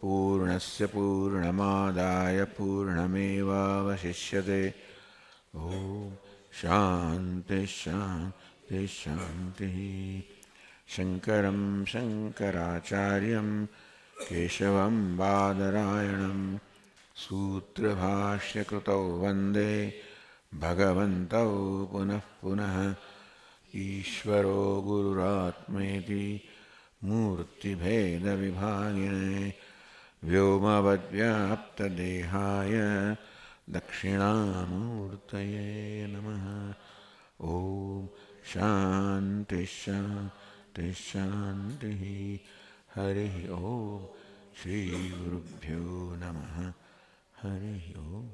પૂર્ણસ્ય પૂર્ણમાદાય પૂર્ણમેવાવશિષ્યતે. ઓમ શાંતિ શાંતિ શાંતિ. શંકરં શંકરાચાર્યં કેશવં બાદરાયણં સૂત્રભાષ્યકૃતૌ વંદે ભગવन्तौ પુનઃ પુનઃ. ઈશ્વરો ગુરુરાત્મેતિ મૂર્તિભેદવિભાગિને વ્યોમવદ્વ્યાપ્તદેહાય દક્ષિણામૂર્તયે નમઃ. ઓમ શાંતિ શાંતિ શાંતિ. હરિ ઓમ. શ્રી ગુરુભ્યો નમઃ. હરિ ઓમ.